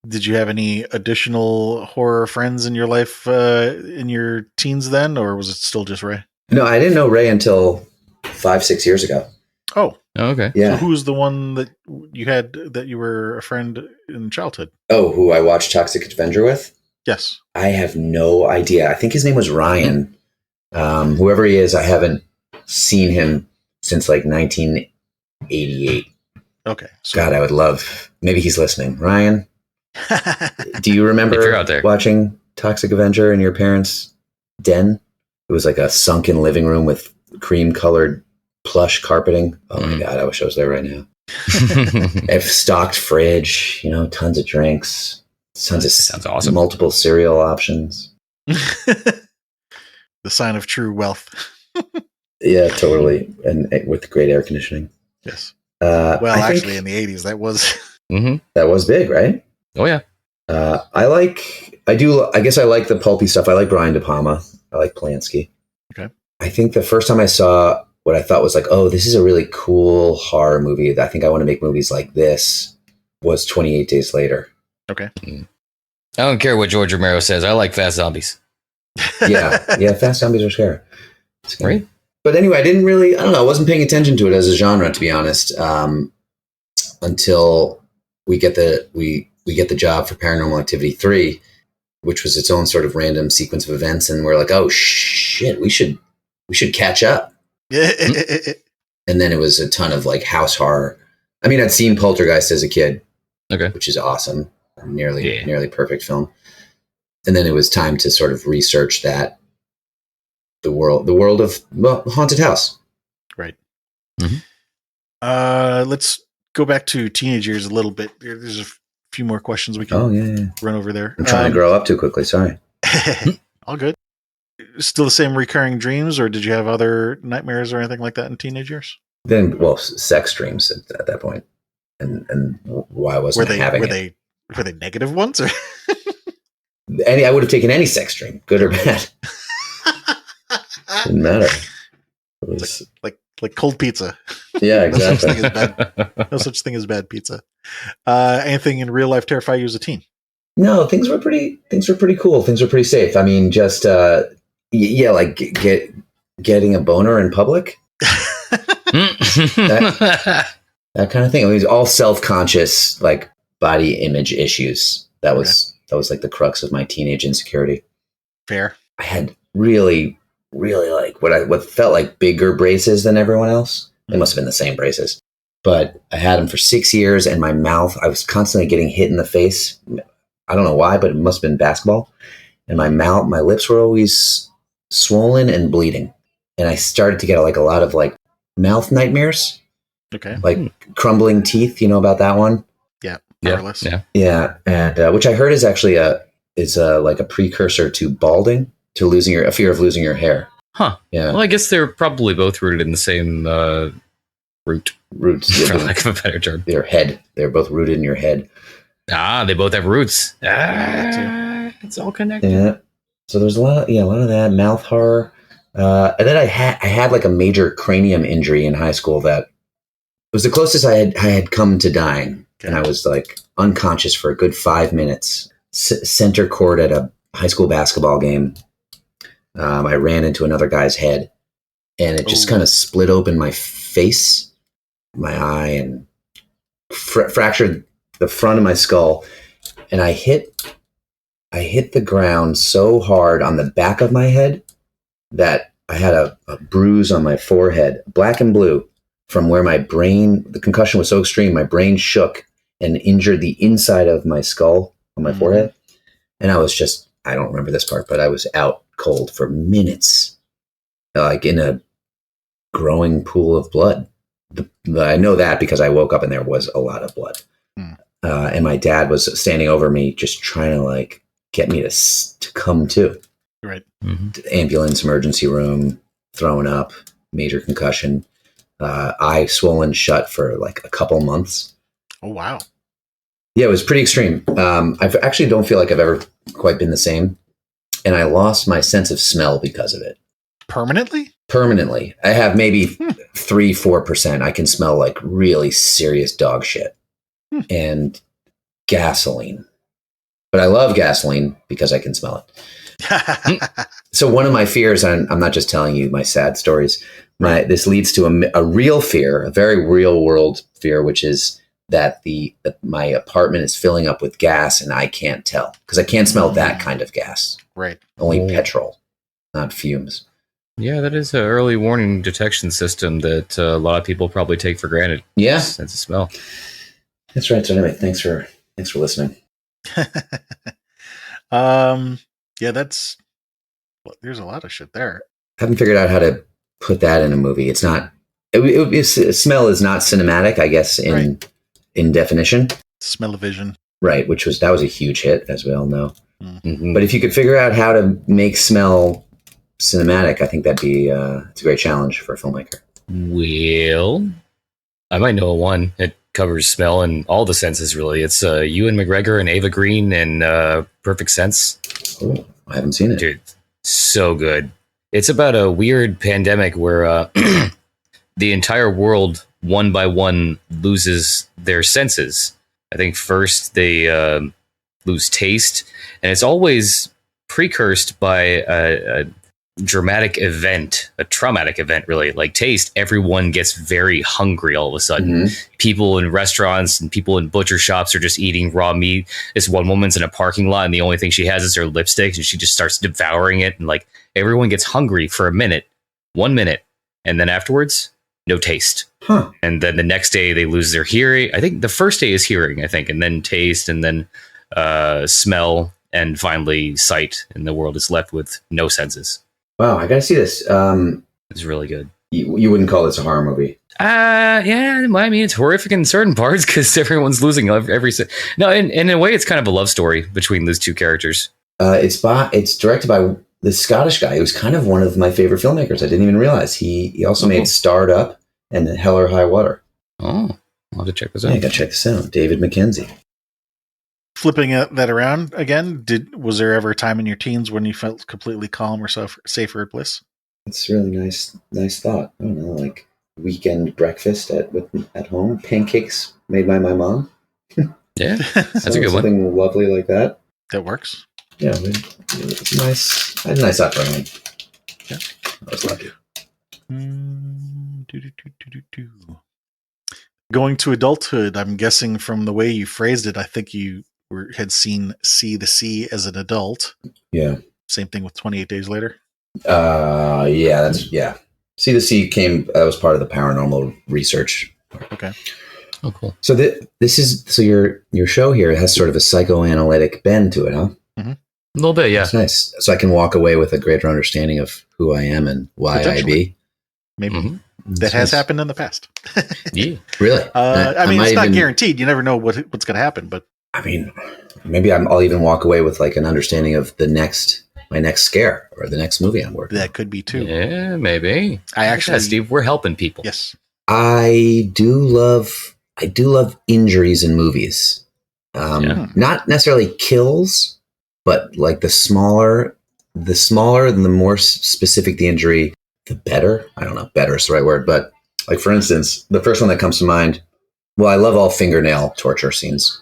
Did you have any additional horror friends in your life in your teens then, or was it still just Ray? No, I didn't know Ray until 5-6 years ago. Oh, okay. Yeah. So who was the one that you had that you were a friend in childhood? Oh, who I watched Toxic Avenger with? Yes. I have no idea. I think his name was Ryan. Whoever he is, I haven't seen him since like 1988. Okay. So God, I would love. Maybe he's listening. Ryan, do you remember watching Toxic Avenger in your parents' den? It was like a sunken living room with cream-colored plush carpeting. Oh my God, I wish I was there right now. I've stocked fridge, tons of drinks, sounds awesome. Multiple cereal options. The sign of true wealth. Yeah, totally. And with great air conditioning. Yes. Well, I actually, in think the 80s, that was. that was big, right? Oh yeah. I guess I like the pulpy stuff. I like Brian De Palma. I like Polanski. Okay. I think the first time I saw what I thought was like, oh, this is a really cool horror movie. I think I want to make movies like this was 28 Days Later. Okay. I don't care what George Romero says. I like fast zombies. Yeah. Fast zombies are scary. Right? But anyway, I wasn't paying attention to it as a genre, to be honest, until we get the job for Paranormal Activity 3, which was its own sort of random sequence of events. And we're like, oh shit, we should catch up. And then it was a ton of like house horror. I mean, I'd seen Poltergeist as a kid, Okay. which is awesome. Nearly perfect film. And then it was time to sort of research the world of haunted house. Right. Mm-hmm. Let's go back to teenage years a little bit. There's a few more questions we can run over there. I'm trying to grow up too quickly. Sorry. All good. Still the same recurring dreams, or did you have other nightmares or anything like that in teenage years? Then, sex dreams at that point. And why wasn't I having it? Were they negative ones? Or? I would have taken any sex dream, good or bad. Didn't matter. It was like cold pizza. Yeah, exactly. No such thing as bad pizza. Anything in real life terrify you as a teen? No, things were pretty cool. Things were pretty safe. I mean, just like getting a boner in public. That kind of thing. I mean, it was all self-conscious, like body image issues. That was like the crux of my teenage insecurity. Fair. I had really like what felt like bigger braces than everyone else. They must have been the same braces, but I had them for 6 years, and my mouth, I was constantly getting hit in the face. I don't know why, but it must have been basketball. And my lips were always swollen and bleeding. And I started to get like a lot of like mouth nightmares. Okay. Like crumbling teeth, you know about that one? Yeah. Yeah. And which I heard is actually like a precursor to balding, to a fear of losing your hair. Huh. Yeah. Well, I guess they're probably both rooted in the same roots, for lack of a better term. They're both rooted in your head. They both have roots. It's all connected. Yeah. So there's a lot of that mouth horror. And then I had like a major cranium injury in high school that was the closest I had come to dying. Okay. And I was like unconscious for a good 5 minutes. Center court at a high school basketball game. I ran into another guy's head, and it just kind of split open my face, my eye, and fractured the front of my skull. And I hit the ground so hard on the back of my head that I had a bruise on my forehead, black and blue, from where the concussion was so extreme, my brain shook and injured the inside of my skull on my forehead. And I don't remember this part, but I was out cold for minutes, like in a growing pool of blood. I know that because I woke up and there was a lot of blood. And my dad was standing over me, just trying to like get me to come to. Right. Ambulance, emergency room, throwing up, major concussion, eye swollen shut for like a couple months. Oh, wow. Yeah, it was pretty extreme. I actually don't feel like I've ever quite been the same. And I lost my sense of smell because of it. Permanently? Permanently. I have maybe 3-4%. I can smell like really serious dog shit and gasoline. But I love gasoline because I can smell it. So one of my fears, and I'm not just telling you my sad stories, this leads to a real fear, a very real world fear, which is that my apartment is filling up with gas and I can't tell because I can't smell that kind of gas. Right. Only petrol, not fumes. Yeah, that is an early warning detection system that a lot of people probably take for granted. Yeah. Sense of smell. That's right. So anyway, thanks for listening. Yeah, there's a lot of shit there. I haven't figured out how to put that in a movie. It's not. Smell is not cinematic, I guess, in definition. Smell-o-vision. Right, that was a huge hit, as we all know. Mm-hmm. But if you could figure out how to make smell cinematic, I think that'd be it's a great challenge for a filmmaker. Well, I might know one. It covers smell and all the senses, really. It's Ewan McGregor and Ava Green and Perfect Sense. Oh, I haven't seen it. Dude, so good. It's about a weird pandemic where the entire world, one by one, loses their senses. I think first they lose taste, and it's always precursed by a dramatic event, a traumatic event, really. Like taste, everyone gets very hungry all of a sudden. People in restaurants and people in butcher shops are just eating raw meat. This one woman's in a parking lot, and the only thing she has is her lipstick, and she just starts devouring it. And like everyone gets hungry for a minute, 1 minute, and then afterwards, no taste. And then the next day they lose their hearing. I think the first day is hearing, I think, and then taste, and then smell, and finally sight, and the world is left with no senses. Wow, I gotta see this. It's really good. You wouldn't call this a horror movie? Yeah. I mean, it's horrific in certain parts because everyone's losing every. No, in a way, it's kind of a love story between those two characters. It's directed by this Scottish guy who's kind of one of my favorite filmmakers. I didn't even realize he also made Starred Up and Hell or High Water. Oh, I'll have to check this out. Yeah, I gotta check this out. David Mackenzie. Flipping that around again, was there ever a time in your teens when you felt completely calm or safer at bliss? It's really nice thought. I don't know, like weekend breakfast at home, pancakes made by my mom. Yeah, that's a good one. Something lovely like that. That works. Yeah, it's nice. I had a nice upbringing. Yeah, I was lucky. Going to adulthood, I'm guessing from the way you phrased it, I think you had seen See the Sea as an adult. Yeah. Same thing with 28 Days Later. Yeah. See the Sea that was part of the paranormal research. Okay. Oh, cool. So your show here has sort of a psychoanalytic bend to it, huh? Mm-hmm. A little bit, yeah. That's nice. So I can walk away with a greater understanding of who I am and why I be. Maybe. Mm-hmm. That has happened in the past. Yeah. Really? I mean, it's not guaranteed. You never know what's going to happen, but I mean, maybe I'll even walk away with like an understanding of my next scare or the next movie I'm working on. That could be too. Yeah, maybe. Steve, we're helping people. Yes. I do love injuries in movies. Not necessarily kills, but like the smaller and the more specific the injury, the better. I don't know, better is the right word, but like for instance, the first one that comes to mind, well, I love all fingernail torture scenes.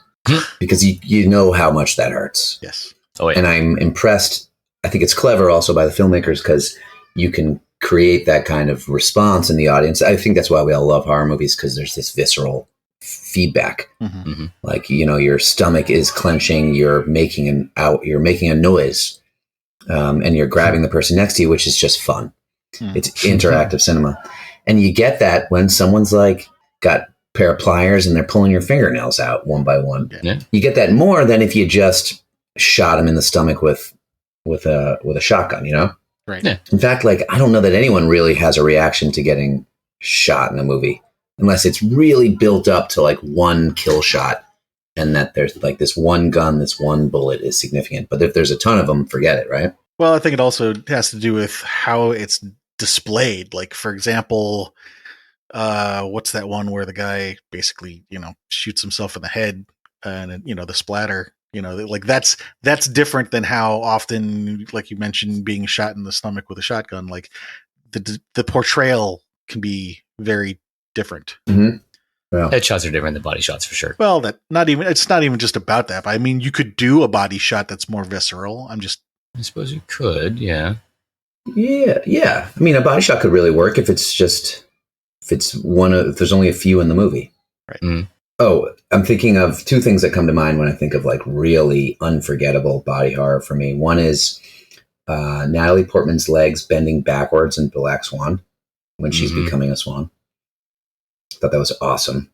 Because you know how much that hurts. Yes. Oh, yeah. And I'm impressed. I think it's clever also by the filmmakers because you can create that kind of response in the audience. I think that's why we all love horror movies because there's this visceral feedback. Mm-hmm. Mm-hmm. Like, your stomach is clenching, you're making a noise, and you're grabbing the person next to you, which is just fun. It's interactive cinema. And you get that when someone's like got pair of pliers and they're pulling your fingernails out one by one. Yeah. You get that more than if you just shot him in the stomach with a shotgun, Right. Yeah. In fact, like I don't know that anyone really has a reaction to getting shot in a movie unless it's really built up to like one kill shot and that there's like this one gun, this one bullet is significant. But if there's a ton of them, forget it, right? Well, I think it also has to do with how it's displayed. Like, for example, what's that one where the guy basically, shoots himself in the head and, the splatter, like that's different than how often, like you mentioned, being shot in the stomach with a shotgun, like the portrayal can be very different. Mm-hmm. Yeah. Headshots are different than body shots for sure. Well, it's not even just about that. But I mean, you could do a body shot that's more visceral. I suppose you could, yeah. Yeah. I mean, a body shot could really work if there's only a few in the movie. Right. Mm. Oh, I'm thinking of two things that come to mind when I think of like really unforgettable body horror for me. One is Natalie Portman's legs bending backwards in Black Swan when she's becoming a swan. I thought that was awesome.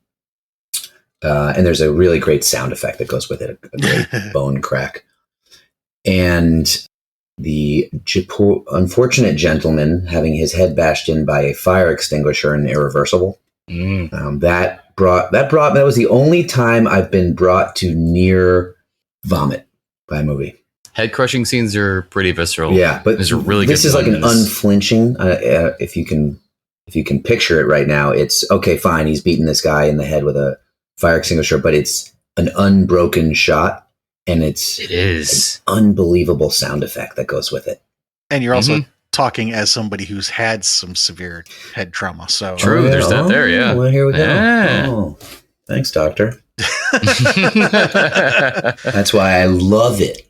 And there's a really great sound effect that goes with it, a great bone crack. And the unfortunate gentleman having his head bashed in by a fire extinguisher in Irreversible. That was the only time I've been brought to near vomit by a movie. Head crushing scenes are pretty visceral. Yeah, but there's a really this good is like an bonus. unflinching. If you can if you can picture it right now, it's okay, fine. He's beating this guy in the head with a fire extinguisher, but it's an unbroken shot, and it is an unbelievable sound effect that goes with it. And you're also talking as somebody who's had some severe head trauma. So true, there's that there, yeah. Well, here we go. Oh, thanks, doctor. That's why I love it.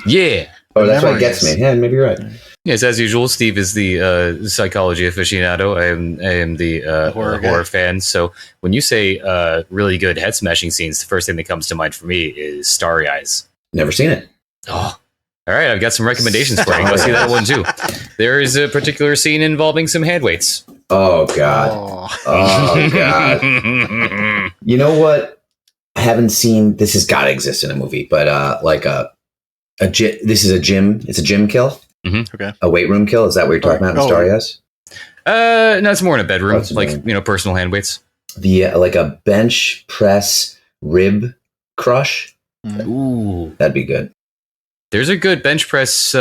Yeah. Oh, that's why it gets me. Yeah, maybe you're right. Yes, as usual, Steve is the psychology aficionado. I am the horror fan. So when you say really good head smashing scenes, the first thing that comes to mind for me is Starry Eyes. Never seen it. Oh, all right. I've got some recommendations for you. Go see that one too. There is a particular scene involving some hand weights. Oh God. Oh God. You know what? I haven't seen. This has got to exist in a movie, but this is a gym. It's a gym kill. Mm-hmm. Okay. A weight room kill. Is that what you're talking about in Starry Eyes? No, it's more in a bedroom, personal hand weights. Like a bench press rib crush. Ooh, that'd be good. There's a good bench press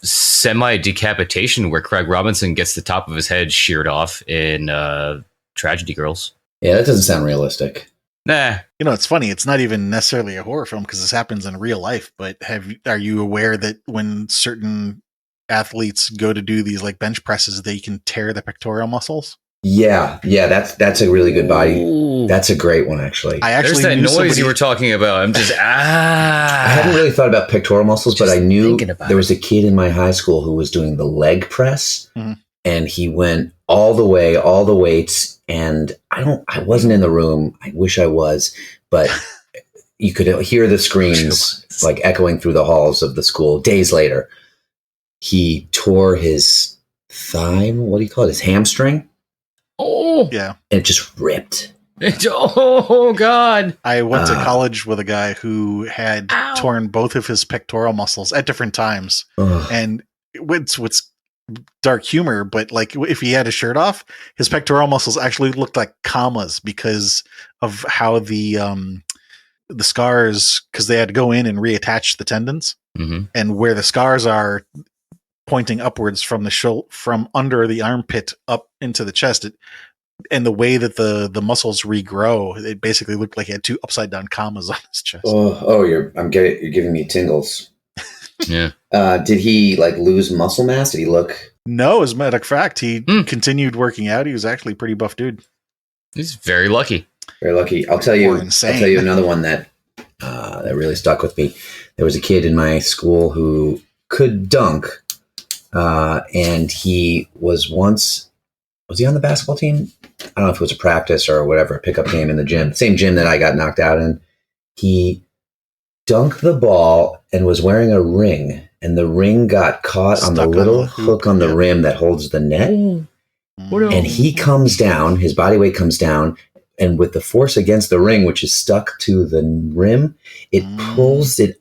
semi decapitation where Craig Robinson gets the top of his head sheared off in Tragedy Girls. Yeah, that doesn't sound realistic. Nah. It's funny. It's not even necessarily a horror film because this happens in real life. But are you aware that when certain athletes go to do these like bench presses, they can tear the pectoral muscles? Yeah. That's a really good body. Ooh. That's a great one, actually. There's that noise you were talking about. I'm just I hadn't really thought about pectoral muscles, but I knew there was a kid in my high school who was doing the leg press, and he went all the way, all the weights. And I wasn't in the room. I wish I was, but you could hear the screams like echoing through the halls of the school. Days later, he tore his thigh. What do you call it? His hamstring. Oh, yeah. And it just ripped. Oh, God. I went to college with a guy who had torn both of his pectoral muscles at different times. And what's dark humor, but like if he had his shirt off, his pectoral muscles actually looked like commas because of how the scars, because they had to go in and reattach the tendons, and where the scars are pointing upwards from from under the armpit up into the chest, and the way that the muscles regrow, it basically looked like he had two upside down commas on his chest. You're giving me tingles. Yeah. Did he lose muscle mass? Did he look? No, as a matter of fact, he continued working out. He was actually a pretty buff dude. He's very lucky. Very lucky. I'll tell you another one that really stuck with me. There was a kid in my school who could dunk, and he was he on the basketball team? I don't know if it was a practice or whatever, a pickup game in the gym, same gym that I got knocked out in. He dunked the ball and was wearing a ring, and the ring got caught on the little hook on the rim that holds the net. And he comes down, his body weight comes down, and with the force against the ring, which is stuck to the rim, it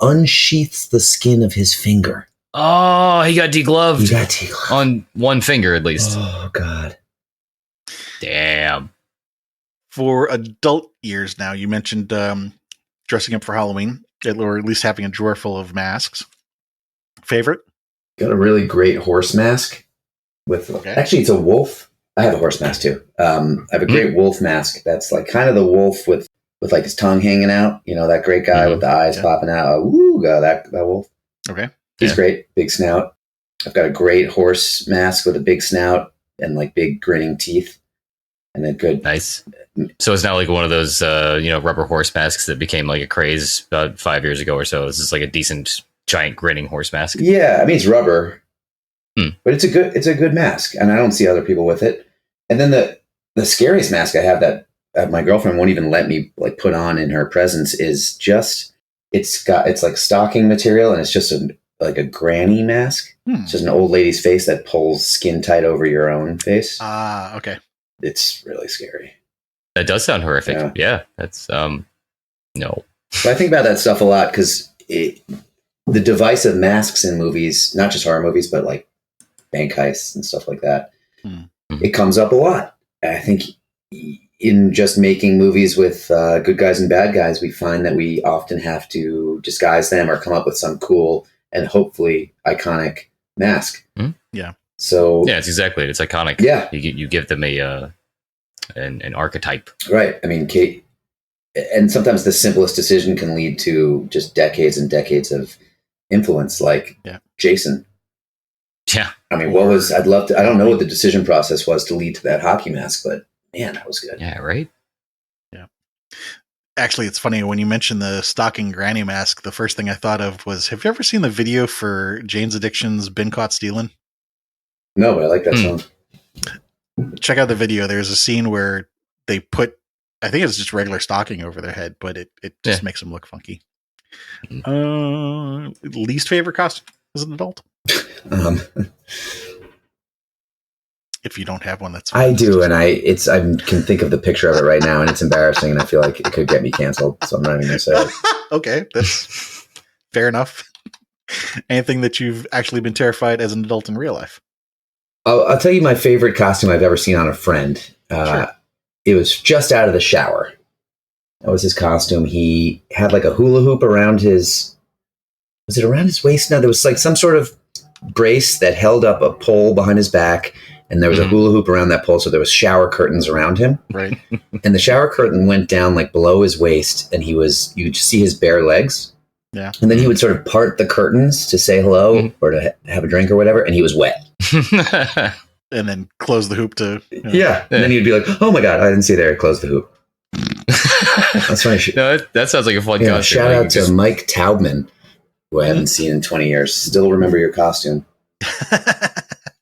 unsheaths the skin of his finger. Oh, he got degloved. Degloved. On one finger, at least. Oh, God. Damn. For adult years now, you mentioned dressing up for Halloween, or at least having a drawer full of masks. Favorite? Got a really great horse mask actually, it's a wolf. I have a horse mask too. I have a great wolf mask that's like kind of the wolf with like his tongue hanging out. That great guy with the eyes popping out. Ooh, that wolf. Okay. He's great. Big snout. I've got a great horse mask with a big snout and like big grinning teeth. And then good. Nice. So it's not like one of those, rubber horse masks that became like a craze about 5 years ago or so. This is like a decent, giant grinning horse mask. Yeah, I mean it's rubber, but it's a good mask, and I don't see other people with it. And then the scariest mask I have that my girlfriend won't even let me like put on in her presence is just it's like stocking material, and it's just like a granny mask. It's just an old lady's face that pulls skin tight over your own face. Okay. It's really scary. That does sound horrific. Yeah, that's no. But I think about that stuff a lot because the device of masks in movies, not just horror movies, but like bank heists and stuff like that, it comes up a lot. I think in just making movies with good guys and bad guys, we find that we often have to disguise them or come up with some cool and hopefully iconic mask. Yeah. So yeah, it's exactly it. It's iconic. Yeah. You give them an archetype. Right. I mean, Kate, and sometimes the simplest decision can lead to just decades and decades of influence, like Jason. Yeah. I mean, I don't know what the decision process was to lead to that hockey mask, but man, that was good. Yeah, right? Yeah. Actually, it's funny when you mentioned the stocking granny mask, the first thing I thought of was, have you ever seen the video for Jane's Addiction's Been Caught Stealing? No, but I like that song. Check out the video. There's a scene where they put, I think it's just regular stocking over their head, but it just makes them look funky. Least favorite costume as an adult? If you don't have one, that's fine. I do, and I can think of the picture of it right now, and it's embarrassing, and I feel like it could get me canceled, so I'm not even going to say it. Okay, that's fair enough. Anything that you've actually been terrified as an adult in real life? I'll tell you my favorite costume I've ever seen on a friend. Sure. It was just out of the shower. That was his costume. He had like a hula hoop around was it around his waist? No, there was like some sort of brace that held up a pole behind his back, and there was a hula hoop around that pole, so there was shower curtains around him. Right. And the shower curtain went down like below his waist, and you'd see his bare legs. Yeah. And then he would sort of part the curtains to say hello or to have a drink or whatever, and he was wet. And then close the hoop to... Yeah. And then he'd be like, oh my God, I didn't see there. Close the hoop. That's funny. No, that sounds like a fun costume. Shout out to Mike Taubman, who I haven't seen in 20 years. Still remember your costume.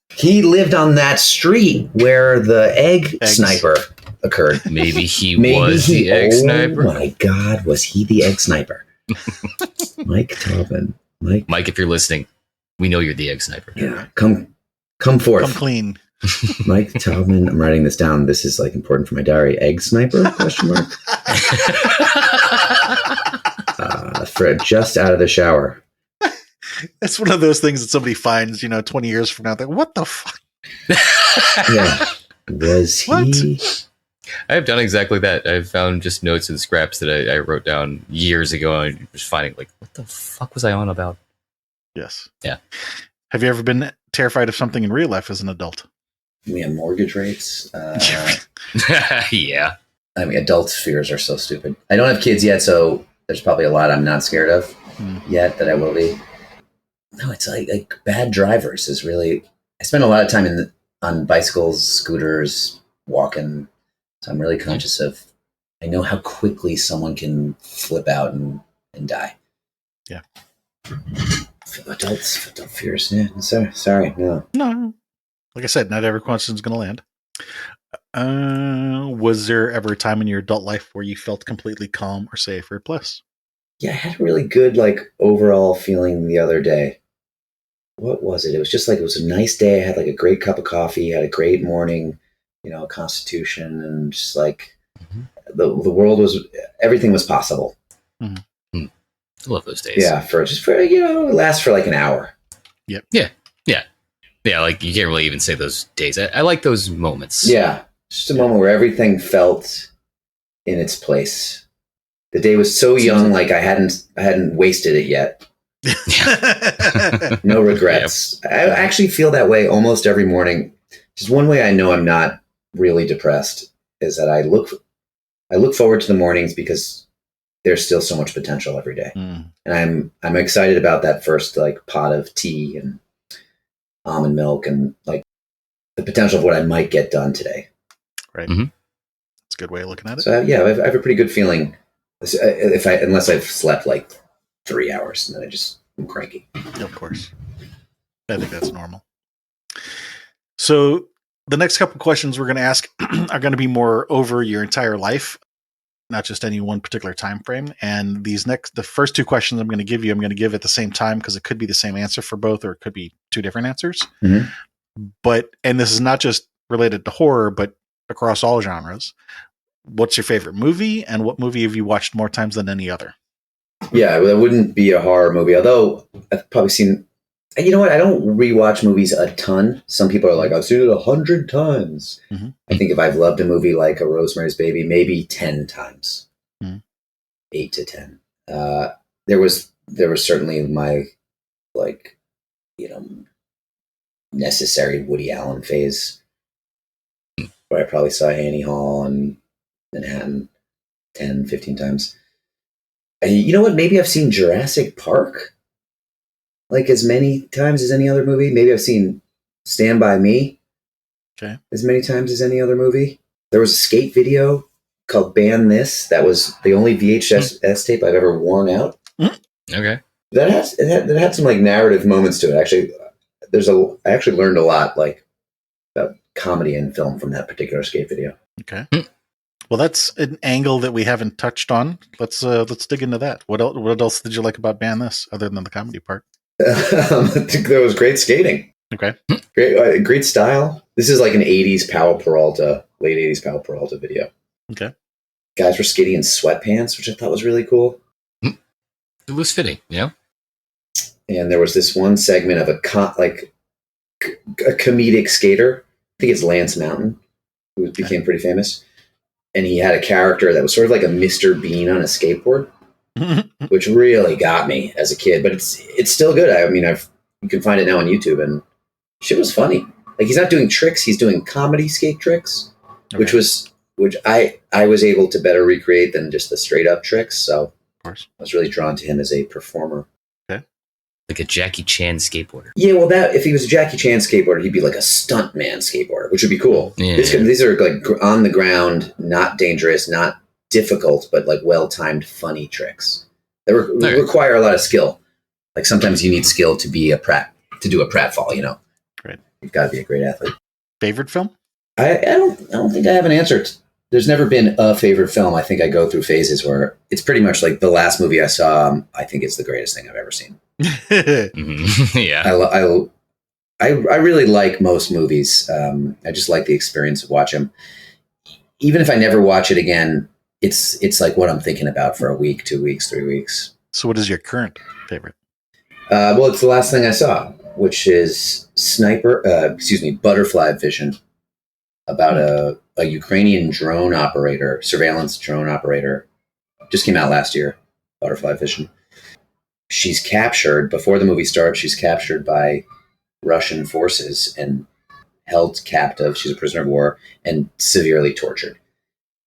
He lived on that street where the egg sniper occurred. Maybe he was the egg sniper. Oh my God, was he the egg sniper? Mike Taubman. Mike, if you're listening, we know you're the egg sniper. Yeah, come forth. Come clean. Mike Taubman. I'm writing this down. This is like important for my diary. Egg sniper? Question mark. For just out of the shower. It's one of those things that somebody finds, 20 years from now. Like, what the fuck? Yeah. Was he? What? I have done exactly that. I've found just notes and scraps that I wrote down years ago, and just finding like, what the fuck was I on about? Yes. Yeah. Have you ever been terrified of something in real life as an adult? Yeah, mortgage rates. Yeah. I mean, adult fears are so stupid. I don't have kids yet, so there's probably a lot I'm not scared of yet that I will be. No, it's like bad drivers is really. I spend a lot of time on bicycles, scooters, walking. So I'm really conscious of. I know how quickly someone can flip out and die. Yeah. Adult fears. Yeah. Sorry. No. No. Like I said, not every question is going to land. Was there ever a time in your adult life where you felt completely calm or safe or bliss? Yeah, I had a really good overall feeling the other day. What was it? It was just it was a nice day. I had a great cup of coffee, had a great morning, constitution, and just the world everything was possible. I love those days. Yeah, it lasts for an hour. Yep. Yeah. Yeah, you can't really even say those days. I like those moments. Yeah, just a moment where everything felt in its place. The day was so young, I hadn't wasted it yet. No regrets. Yep. I actually feel that way almost every morning. Just one way I know I'm not really depressed is that I look forward to the mornings because there's still so much potential every day. And I'm excited about that first pot of tea and almond milk and the potential of what I might get done today. Right. Mm-hmm. That's a good way of looking at it. So yeah, I have a pretty good feeling unless I've slept 3 hours and then I'm cranky. Of course. I think that's normal. So the next couple questions we're going to ask are going to be more over your entire life, not just any one particular time frame. And the first two questions I'm going to give at the same time because it could be the same answer for both, or it could be two different answers. Mm-hmm. And this is not just related to horror, but across all genres. What's your favorite movie, and what movie have you watched more times than any other? Yeah, it wouldn't be a horror movie, although I've probably seen. You know what? I don't rewatch movies a ton. Some people are like, I've seen it 100 times. Mm-hmm. I think if I've loved a movie like A Rosemary's Baby, maybe 10 times, 8 to 10. There was certainly my necessary Woody Allen phase, where I probably saw Annie Hall and Manhattan 10, 15 times. You know what? Maybe I've seen Jurassic Park like as many times as any other movie. Maybe I've seen Stand By Me as many times as any other movie. There was a skate video called Ban This. That was the only VHS tape I've ever worn out. Okay. That had some like narrative moments to it. Actually, I actually learned a lot like about comedy in film from that particular skate video. Okay. Well, that's an angle that we haven't touched on. Let's dig into that. What else did you like about Ban This other than the comedy part? I think there was great skating. Okay. Great style. This is like an 80s Powell Peralta, late 80s Powell Peralta video. Okay. Guys were skating in sweatpants, which I thought was really cool. It was fitting, yeah. And there was this one segment of a comedic skater. I think it's Lance Mountain, who became pretty famous. And he had a character that was sort of like a Mr. Bean on a skateboard, which really got me as a kid. But it's still good. I mean, you can find it now on YouTube, and shit was funny. Like, he's not doing tricks; he's doing comedy skate tricks, which I was able to better recreate than just the straight up tricks. So, of course, I was really drawn to him as a performer. Okay, like a Jackie Chan skateboarder. Yeah, well, if he was a Jackie Chan skateboarder, he'd be like a stuntman skateboarder, which would be cool. Yeah. These are like on the ground, not dangerous, not difficult, but like well-timed, funny tricks that require a lot of skill. Like sometimes you need skill to be to do a pratfall. You know, right? You've got to be a great athlete. Favorite film? I don't think I have an answer. There's never been a favorite film. I think I go through phases where it's pretty much like the last movie I saw. I think it's the greatest thing I've ever seen. Yeah, I really like most movies. I just like the experience of watching them. Even if I never watch it again, it's like what I'm thinking about for a week, 2 weeks, 3 weeks. So what is your current favorite? Well, it's the last thing I saw, which is Butterfly Vision, about a Ukrainian drone operator, surveillance drone operator. Just came out last year, Butterfly Vision. She's captured, before the movie starts, she's captured by Russian forces and held captive. She's a prisoner of war and severely tortured.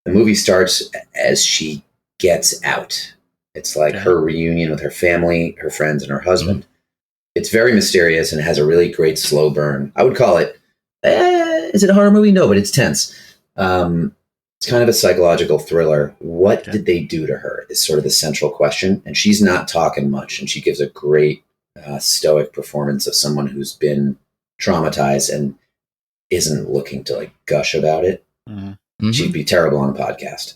The movie starts as she gets out. It's like her reunion with her family, her friends, and her husband. Mm-hmm. It's very mysterious and has a really great slow burn. I would call it, is it a horror movie? No, but it's tense. It's kind of a psychological thriller. What did they do to her is sort of the central question. And she's not talking much. And she gives a great stoic performance of someone who's been traumatized and isn't looking to like gush about it. Mm-hmm. She'd be terrible on a podcast.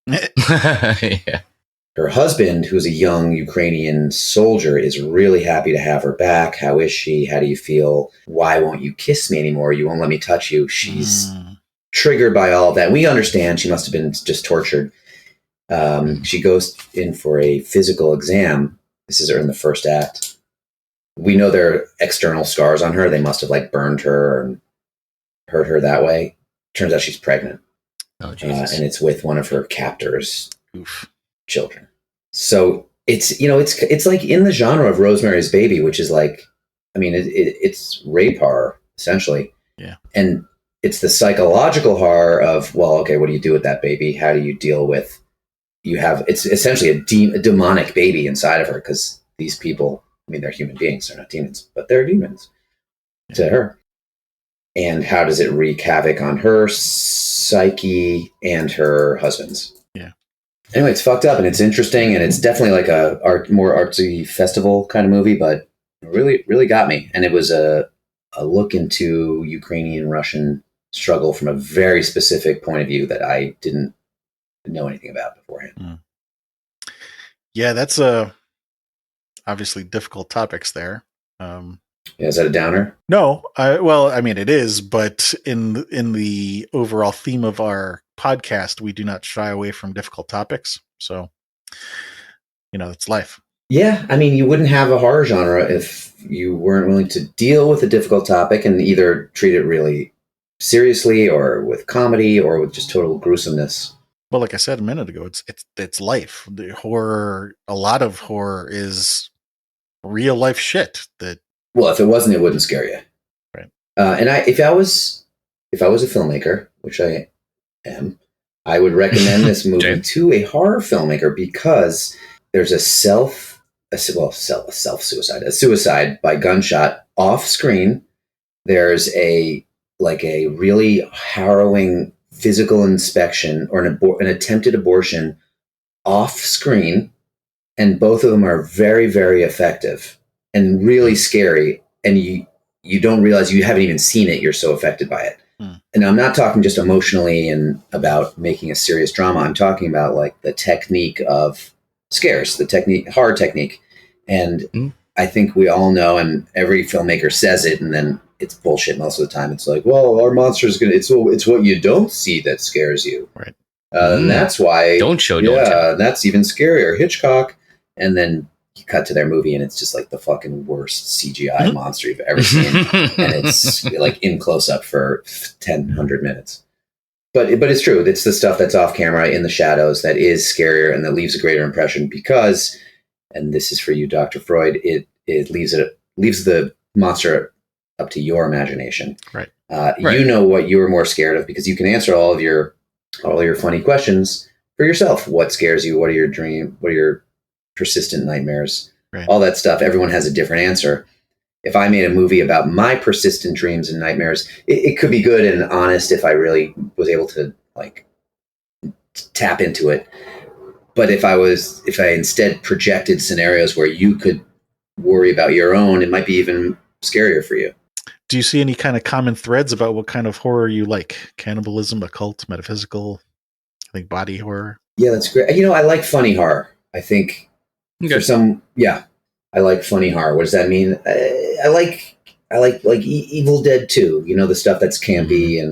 Yeah. Her husband, who's a young Ukrainian soldier, is really happy to have her back. How is she? How do you feel? Why won't you kiss me anymore? You won't let me touch you. She's triggered by all of that. We understand she must have been just tortured. She goes in for a physical exam. This is her in the first act. We know there are external scars on her. They must have like burned her and hurt her that way. Turns out she's pregnant. Oh, Jesus. And it's with one of her captors' children. So it's like in the genre of Rosemary's Baby, which is like, I mean, it's rape horror essentially. Yeah. And it's the psychological horror of, well, okay, what do you do with that baby? How do you deal with, it's essentially a demonic baby inside of her, because these people, I mean, they're human beings, they're not demons, but they're demons to her. And how does it wreak havoc on her psyche and her husband's? Yeah. Anyway, it's fucked up and it's interesting, and it's definitely like a more artsy festival kind of movie, but it really, really got me. And it was a look into Ukrainian-Russian struggle from a very specific point of view that I didn't know anything about beforehand. Yeah, that's obviously difficult topics there. Yeah, is that a downer? No, well, I mean it is, but in the overall theme of our podcast, we do not shy away from difficult topics. So, it's life. Yeah, I mean, you wouldn't have a horror genre if you weren't willing to deal with a difficult topic and either treat it really seriously or with comedy or with just total gruesomeness. Well, like I said a minute ago, it's life. The horror, a lot of horror is real life shit that. Well, if it wasn't, it wouldn't scare you. Right. And if I was a filmmaker, which I am, I would recommend this movie to a horror filmmaker because there's a suicide by gunshot off screen. There's a really harrowing physical inspection or an attempted abortion off screen, and both of them are very, very effective and really scary. And you don't realize you haven't even seen it. You're so affected by it. And I'm not talking just emotionally and about making a serious drama. I'm talking about like the technique of scares, horror technique. And I think we all know, and every filmmaker says it, and then it's bullshit most of the time. It's like, well, our monster's it's what you don't see that scares you. Right. And that's why don't tell. That's even scarier. Hitchcock. And then you cut to their movie and it's just like the fucking worst CGI monster you've ever seen. And it's like in close up for 100 minutes. But it's true. It's the stuff that's off camera in the shadows that is scarier and that leaves a greater impression because, and this is for you, Dr. Freud, it leaves the monster up to your imagination. Right. You know what you were more scared of because you can answer all your funny questions for yourself. What scares you? What are your dreams? What are your persistent nightmares? Right. All that stuff. Everyone has a different answer. If I made a movie about my persistent dreams and nightmares, it could be good and honest if I really was able to like tap into it. But if I instead projected scenarios where you could worry about your own, it might be even scarier for you. Do you see any kind of common threads about what kind of horror you like? Cannibalism, occult, metaphysical, I think body horror? Yeah, that's great. I like funny horror. I think for I like funny horror. What does that mean? I like Evil Dead 2, the stuff that's campy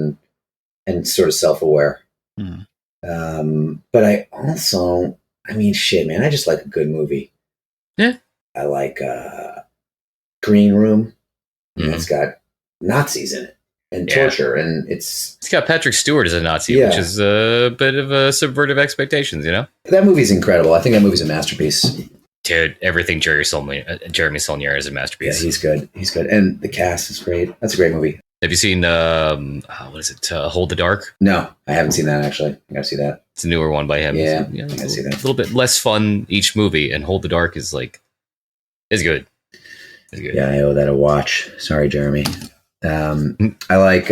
and sort of self-aware. But I also, shit, man, I just like a good movie. Yeah. I like Green Room. It's got Nazis in it and torture, and it's got Patrick Stewart as a Nazi, which is a bit of a subvertive expectations, That movie's incredible. I think that movie's a masterpiece. Dude, everything Jeremy Saulnier is a masterpiece. Yeah, he's good, and the cast is great. That's a great movie. Have you seen what is it? Hold the Dark? No, I haven't seen that actually. I gotta see that. It's a newer one by him. Yeah, I gotta see that. A little bit less fun each movie, and Hold the Dark is good. It's good. Yeah, I owe that a watch. Sorry, Jeremy. I like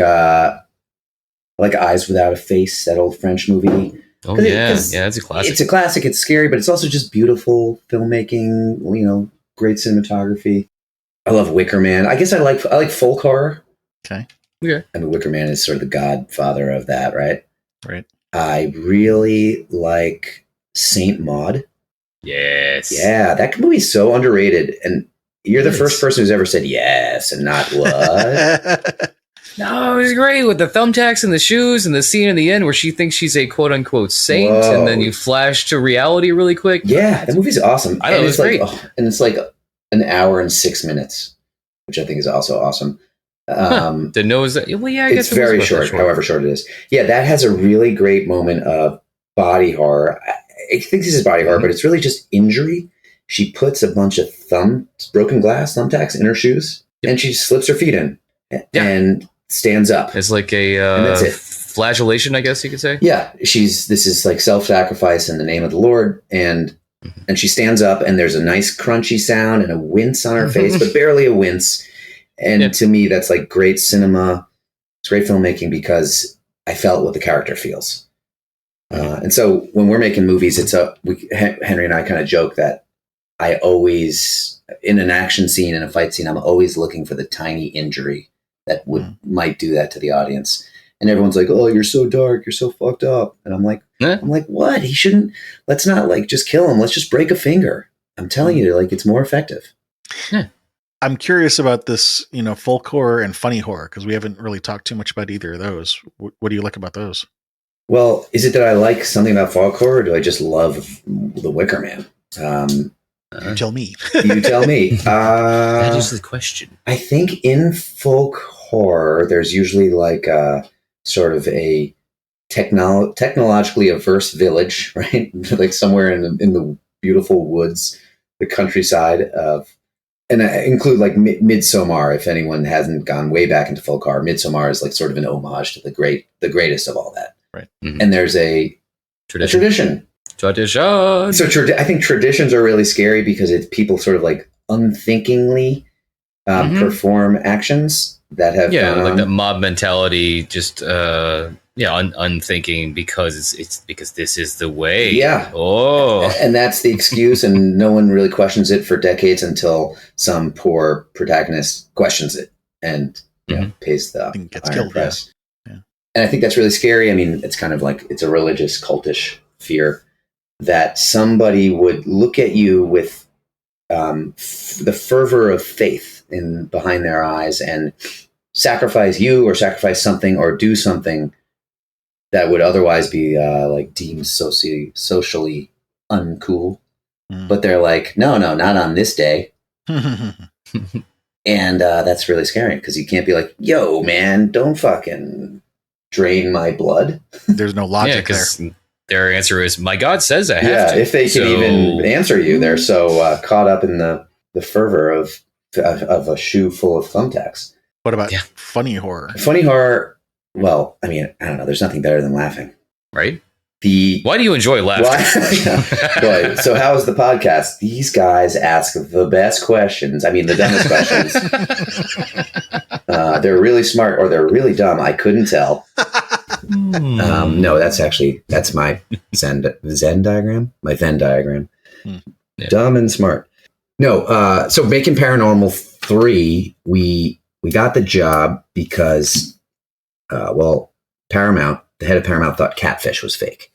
Eyes Without a Face, that old French movie. Oh yeah, it's a classic. It's a classic. It's scary, but it's also just beautiful filmmaking. Great cinematography. I love Wicker Man. I guess I like folk horror. Okay. Yeah. Wicker Man is sort of the godfather of that, right? Right. I really like Saint Maud. Yes. Yeah, that movie's so underrated, and you're the first person who's ever said yes and not what. No, it was great with the thumbtacks and the shoes and the scene in the end where she thinks she's a quote unquote saint. Whoa. And then you flash to reality really quick. Yeah, the movie's awesome. I know, it was great. And it's like an hour and 6 minutes, which I think is also awesome. Didn't know that. Well, yeah, I guess it's very short, however short it is. Yeah, that has a really great moment of body horror. I think this is body horror, but it's really just injury. She puts a bunch of broken glass thumbtacks in her shoes, and she slips her feet in and stands up. It's like a flagellation, I guess you could say. Yeah, this is like self-sacrifice in the name of the Lord, and she stands up, and there's a nice crunchy sound and a wince on her face, but barely a wince. And to me, that's like great cinema. It's great filmmaking because I felt what the character feels. And so when we're making movies, Henry and I kind of joke that I always, in an action scene, in a fight scene, I'm always looking for the tiny injury that might do that to the audience. And everyone's like, "Oh, you're so dark. You're so fucked up." And I'm like, what? He shouldn't. Let's not just kill him. Let's just break a finger. I'm telling you, it's more effective. Yeah. I'm curious about this, folk horror and funny horror, because we haven't really talked too much about either of those. What do you like about those? Well, is it that I like something about folk horror, or do I just love The Wicker Man? You tell me. You tell me. That is the question. I think in folk horror, there's usually sort of a technologically averse village, right? Like somewhere in the beautiful woods, the countryside of And I include like Midsommar. If anyone hasn't gone way back into folk horror, Midsommar is like sort of an homage to the greatest of all that. Right. Mm-hmm. And there's a tradition. So I think traditions are really scary because people sort of like unthinkingly perform actions that have gone like on. the mob mentality, just unthinking because it's because this is the way. Yeah. Oh, and that's the excuse, and no one really questions it for decades until some poor protagonist questions it and pays the iron price. Yeah. And I think that's really scary. I mean, it's kind of like it's a religious, cultish fear that somebody would look at you with the fervor of faith behind their eyes and sacrifice you or sacrifice something or do something that would otherwise be like deemed socially uncool. But they're like, no, not on this day. And that's really scary because you can't be like, yo, man, don't fucking drain my blood. There's no logic there. Their answer is, my God says I have to. If they can even answer you, they're so caught up in the fervor of a shoe full of thumbtacks. What about funny horror? Funny horror, well, I mean, I don't know. There's nothing better than laughing. Right? Why do you enjoy laughter? Boy, so how's the podcast? These guys ask the best questions. I mean, the dumbest questions. They're really smart or they're really dumb. I couldn't tell. No, that's my Zen diagram. My Venn diagram. Yeah. Dumb and smart. No, so making Paranormal 3, we got the job because, Paramount, the head of Paramount thought Catfish was fake.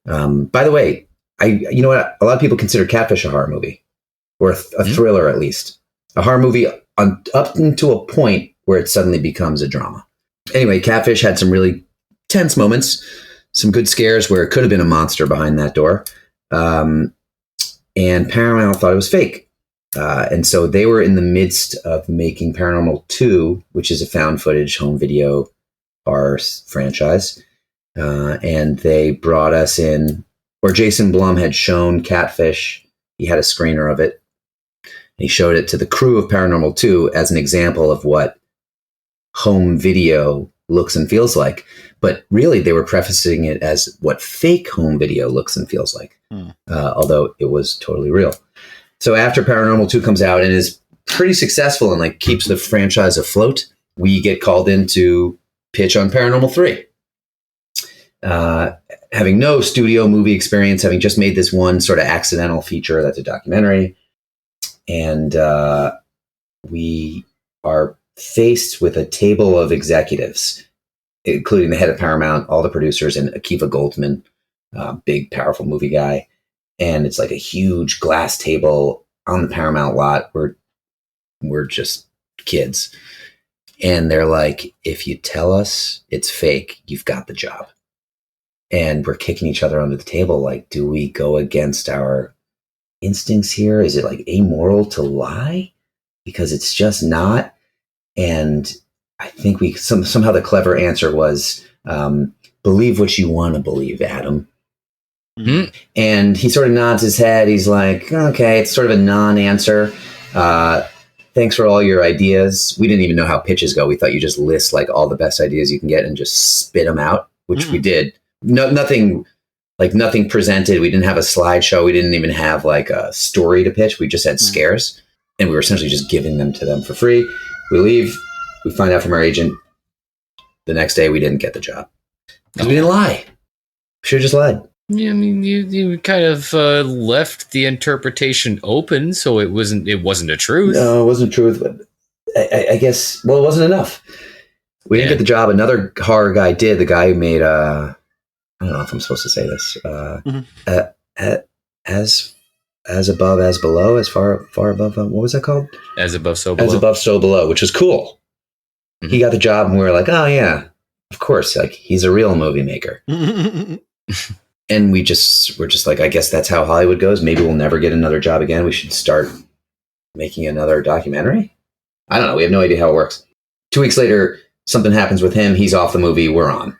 By the way, you know what? A lot of people consider Catfish a horror movie, or a thriller at least. A horror movie up until a point where it suddenly becomes a drama. Anyway, Catfish had some really tense moments, some good scares where it could have been a monster behind that door. And Paramount thought it was fake. And so they were in the midst of making Paranormal 2, which is a found footage home video horror franchise. And they brought us in, or Jason Blum had shown Catfish. He had a screener of it. He showed it to the crew of Paranormal 2 as an example of what home video looks and feels like. But really, they were prefacing it as what fake home video looks and feels like, although it was totally real. So after Paranormal 2 comes out and is pretty successful and like keeps the franchise afloat, we get called in to pitch on Paranormal 3. Having no studio movie experience, having just made this one sort of accidental feature that's a documentary. And we are faced with a table of executives, including the head of Paramount, all the producers, and Akiva Goldsman, big, powerful movie guy. And it's like a huge glass table on the Paramount lot. We're just kids. And they're like, if you tell us it's fake, you've got the job. And we're kicking each other under the table. Like, do we go against our instincts here? Is it like amoral to lie? Because it's just not. And I think somehow the clever answer was, believe what you want to believe, Adam. Mm-hmm. And he sort of nods his head. He's like, okay, it's sort of a non-answer. Thanks for all your ideas. We didn't even know how pitches go. We thought you just list like all the best ideas you can get and just spit them out, which we did. Nothing presented. We didn't have a slideshow. We didn't even have like a story to pitch. We just had scares, and we were essentially just giving them to them for free. We leave. We find out from our agent the next day we didn't get the job because we didn't lie. We should have just lied. Yeah, I mean, you kind of left the interpretation open, so it wasn't a truth. No, it wasn't truth, but I guess, well, it wasn't enough. We didn't get the job. Another horror guy did. The guy who made, I don't know if I'm supposed to say this, as above, as below, as far above, what was that called? As above, so below. As above, so below, which was cool. Mm-hmm. He got the job, and we were like, oh, yeah, of course. Like, he's a real movie maker. And we're just like, I guess that's how Hollywood goes. Maybe we'll never get another job again. We should start making another documentary. I don't know. We have no idea how it works. 2 weeks later, something happens with him. He's off the movie. We're on.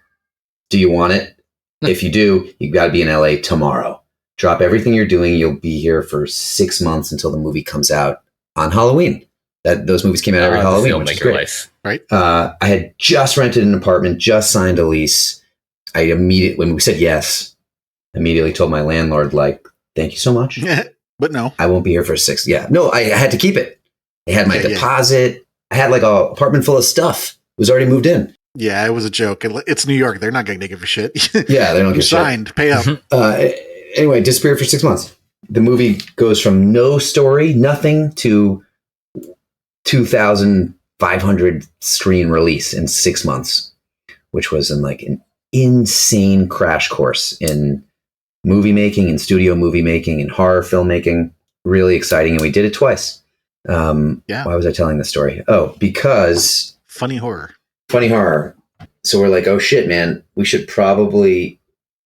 Do you want it? If you do, you've got to be in LA tomorrow. Drop everything you're doing. You'll be here for 6 months until the movie comes out. on Halloween. Those movies came out every Halloween, which is great. Life. Right. I had just rented an apartment, just signed a lease. When we said yes, immediately told my landlord, like, thank you so much. But no. I won't be here for 6. Yeah. No, I had to keep it. They had my deposit. Yeah. I had like an apartment full of stuff. It was already moved in. Yeah, it was a joke. It's New York. They're not going to give a shit. Yeah, they don't give a shit. Signed. Pay up. Anyway, disappeared for 6 months. The movie goes from no story, nothing, to 2,500 screen release in 6 months, which was an insane crash course in movie making and studio movie making and horror filmmaking. Really exciting. And we did it twice. Why was I telling this story? Oh, because funny horror. So we're like, oh shit, man, we should probably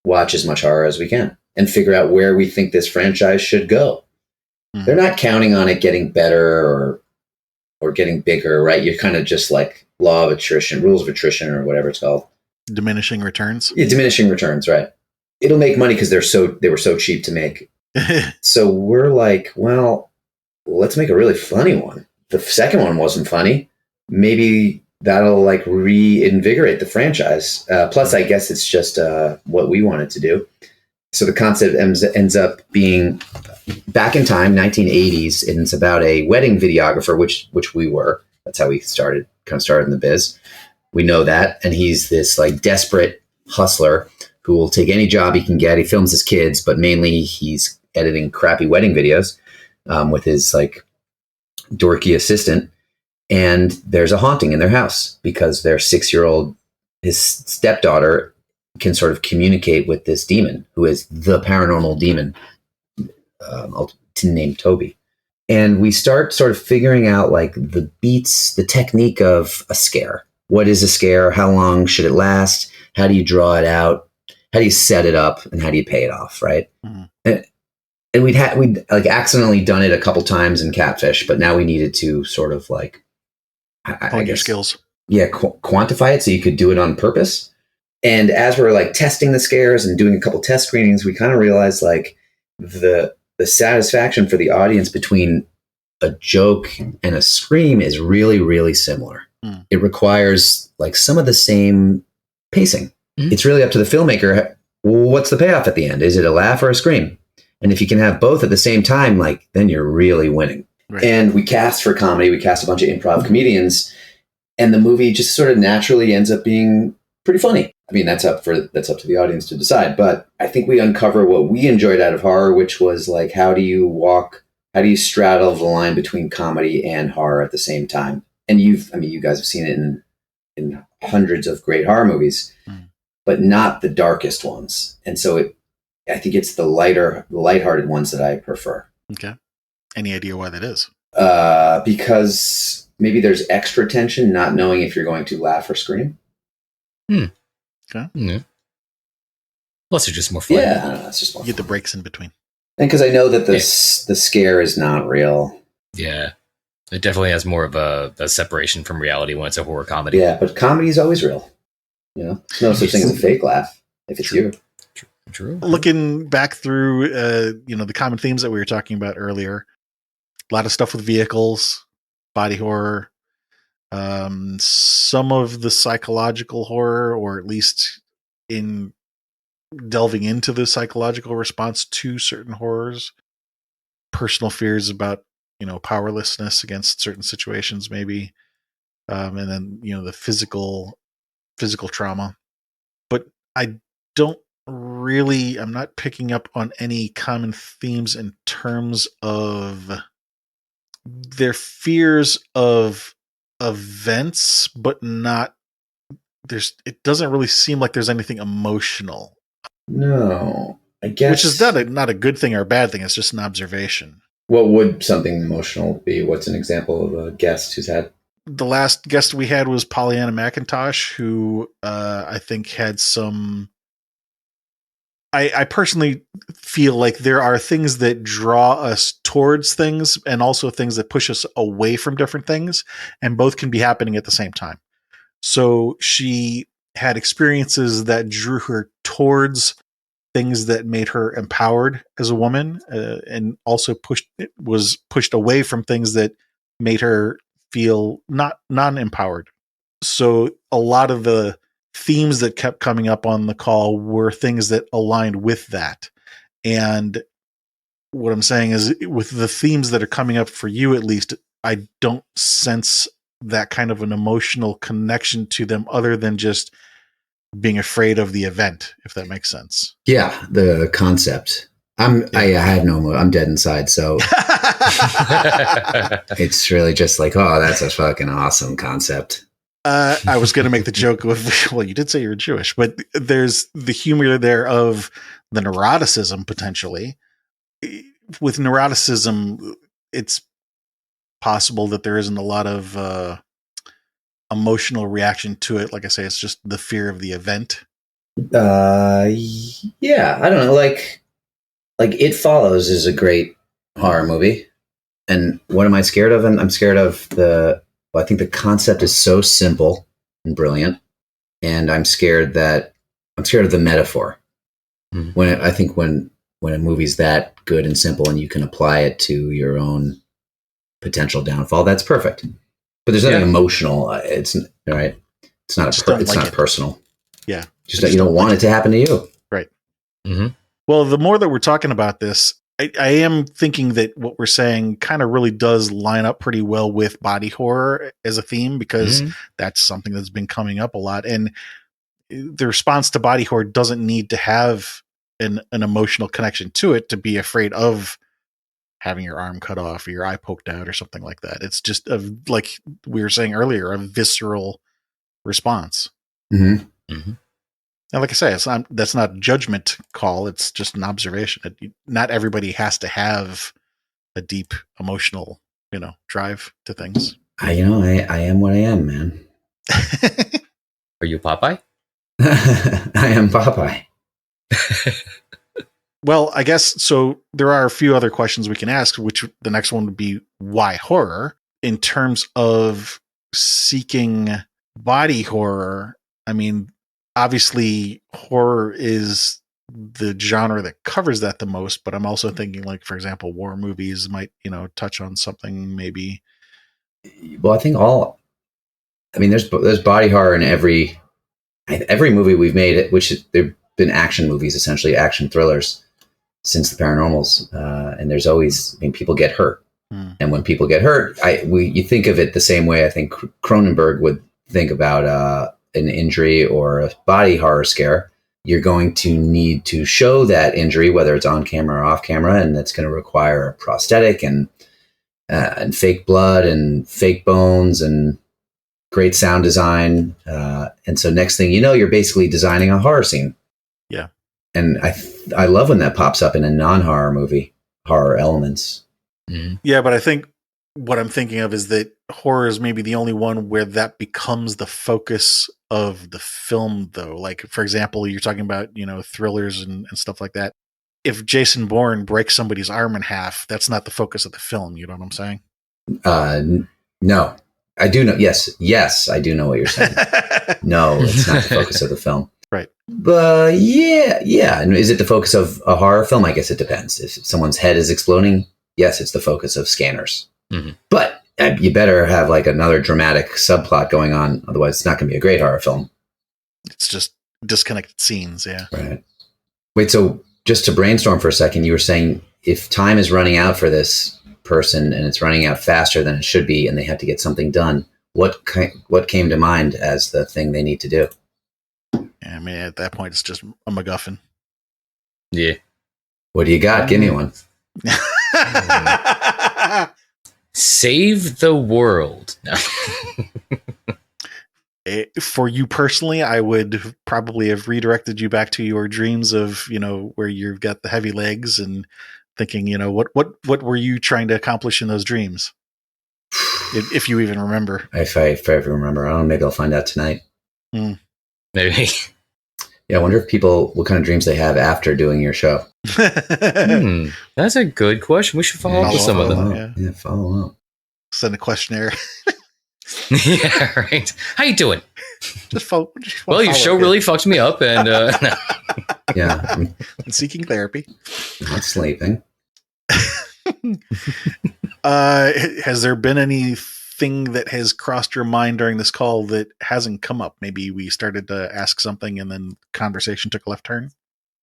watch as much horror as we can and figure out where we think this franchise should go. Mm-hmm. They're not counting on it getting better or getting bigger, right? You're kind of just like law of attrition, rules of attrition, or whatever it's called. Diminishing returns. Yeah, diminishing returns, right? It'll make money because they were so cheap to make. So we're like, well, let's make a really funny one. The second one wasn't funny. Maybe that'll like reinvigorate the franchise. Plus, I guess it's just what we wanted to do. So the concept ends up being back in time, 1980s, and it's about a wedding videographer, which we were. That's how we started in the biz. We know that, and he's this like desperate hustler who will take any job he can get. He films his kids, but mainly he's editing crappy wedding videos with his like dorky assistant. And there's a haunting in their house because their 6-year-old, his stepdaughter, can sort of communicate with this demon who is the paranormal demon named Toby. And we start sort of figuring out like the beats, the technique of a scare. What is a scare? How long should it last? How do you draw it out? How do you set it up? And how do you pay it off? Right. Mm-hmm. And we'd like accidentally done it a couple times in Catfish, but now we needed to sort of like, I guess, your skills. Yeah. Quantify it so you could do it on purpose. And as we're like testing the scares and doing a couple test screenings, we kind of realized like the satisfaction for the audience between a joke and a scream is really, really similar. Mm. It requires like some of the same pacing. Mm-hmm. It's really up to the filmmaker. What's the payoff at the end? Is it a laugh or a scream? And if you can have both at the same time, like then you're really winning. Right. And we cast for comedy. We cast a bunch of improv comedians, and the movie just sort of naturally ends up being pretty funny. I mean, that's up to the audience to decide. But I think we uncover what we enjoyed out of horror, which was like, how do you straddle the line between comedy and horror at the same time? And you guys have seen it in hundreds of great horror movies, but not the darkest ones. And so I think it's the lighthearted ones that I prefer. Okay. Any idea why that is? Because maybe there's extra tension, not knowing if you're going to laugh or scream. Okay. Yeah. Plus, it's just more fun. Yeah, it's just more fun. Get the breaks in between. And because I know that the scare is not real. Yeah. It definitely has more of a separation from reality when it's a horror comedy. Yeah, but comedy is always real. You know, there's no such thing as a fake laugh if it's you. True. Looking back through, the common themes that we were talking about earlier, a lot of stuff with vehicles, body horror, some of the psychological horror, or at least in delving into the psychological response to certain horrors, personal fears about, powerlessness against certain situations, maybe, and then, the physical trauma. But I'm not picking up on any common themes in terms of their fears of events, but not it doesn't really seem like there's anything emotional. No, I guess. Which is not a good thing or a bad thing. It's just an observation. What would something emotional be? What's an example of a guest who's had? The last guest we had was Pollyanna McIntosh, who I think had some... I personally feel like there are things that draw us towards things and also things that push us away from different things, and both can be happening at the same time. So she had experiences that drew her towards things that made her empowered as a woman, and also was pushed away from things that made her feel non-empowered. So a lot of the themes that kept coming up on the call were things that aligned with that. And what I'm saying is, with the themes that are coming up for you, at least, I don't sense that kind of an emotional connection to them other than just being afraid of the event, if that makes sense. Yeah, the concept. I have no, I'm dead inside. So it's really just like, oh, that's a fucking awesome concept. I was going to make the joke of, well, you did say you're Jewish, but there's the humor there of the neuroticism potentially. With neuroticism, it's possible that there isn't a lot of emotional reaction to it. Like I say, it's just the fear of the event. Yeah, I don't know. Like It Follows is a great horror movie. And what am I scared of? I'm scared of I think the concept is so simple and brilliant. And I'm scared of the metaphor. Mm-hmm. When a movie's that good and simple and you can apply it to your own potential downfall, that's perfect. But there's nothing emotional. It's all right. It's not personal. Yeah. Just that you don't want it to happen to you. Right. Mm-hmm. Well, the more that we're talking about this, I am thinking that what we're saying kind of really does line up pretty well with body horror as a theme, because that's something that's been coming up a lot. And the response to body horror doesn't need to have an emotional connection to it to be afraid of having your arm cut off or your eye poked out or something like that. It's just like we were saying earlier, a visceral response. Mm-hmm. Mm-hmm. And like I say, that's not a judgment call. It's just an observation. Not everybody has to have a deep emotional, drive to things. I am what I am, man. Are you Popeye? I am Popeye. Well, I guess so. There are a few other questions we can ask, which the next one would be, why horror? In terms of seeking body horror, I mean, obviously horror is the genre that covers that the most, but I'm also thinking, like, for example, war movies might, touch on something maybe. Well, I think there's body horror in every movie we've made, which they've been action movies, essentially action thrillers since the Paranormals. And there's always, people get hurt. And when people get hurt, you think of it the same way I think Cronenberg would think about an injury or a body horror scare. You're going to need to show that injury, whether it's on camera or off camera, and that's going to require a prosthetic and fake blood and fake bones and great sound design. And so next thing you know, you're basically designing a horror scene. Yeah. And I love when that pops up in a non-horror movie, horror elements. Mm-hmm. Yeah, but I think what I'm thinking of is that horror is maybe the only one where that becomes the focus of the film, though. Like, for example, you're talking about, thrillers and stuff like that. If Jason Bourne breaks somebody's arm in half, that's not the focus of the film. You know what I'm saying? No. I do know. Yes, I do know what you're saying. No, it's not the focus of the film. Right. But yeah. And is it the focus of a horror film? I guess it depends. If someone's head is exploding, yes, it's the focus of Scanners. Mm-hmm. But you better have like another dramatic subplot going on. Otherwise, it's not going to be a great horror film. It's just disconnected scenes. Yeah. Right. Wait, so just to brainstorm for a second, you were saying if time is running out for this person and it's running out faster than it should be and they have to get something done, what came to mind as the thing they need to do? Yeah, I mean, at that point, it's just a MacGuffin. Yeah. What do you got? Give me one. Save the world. No. For you personally, I would probably have redirected you back to your dreams of, where you've got the heavy legs and thinking, what were you trying to accomplish in those dreams? If you even remember. If I ever remember, I don't know, maybe I'll find out tonight. Maybe. Yeah, I wonder what kind of dreams they have after doing your show. That's a good question. We should follow up with some of them. Yeah, follow up. Send a questionnaire. Yeah, right. How you doing? Just follow. Well, your show really fucked me up, and Yeah, I'm And seeking therapy. not sleeping. Has there been anything that has crossed your mind during this call that hasn't come up? Maybe we started to ask something and then conversation took a left turn.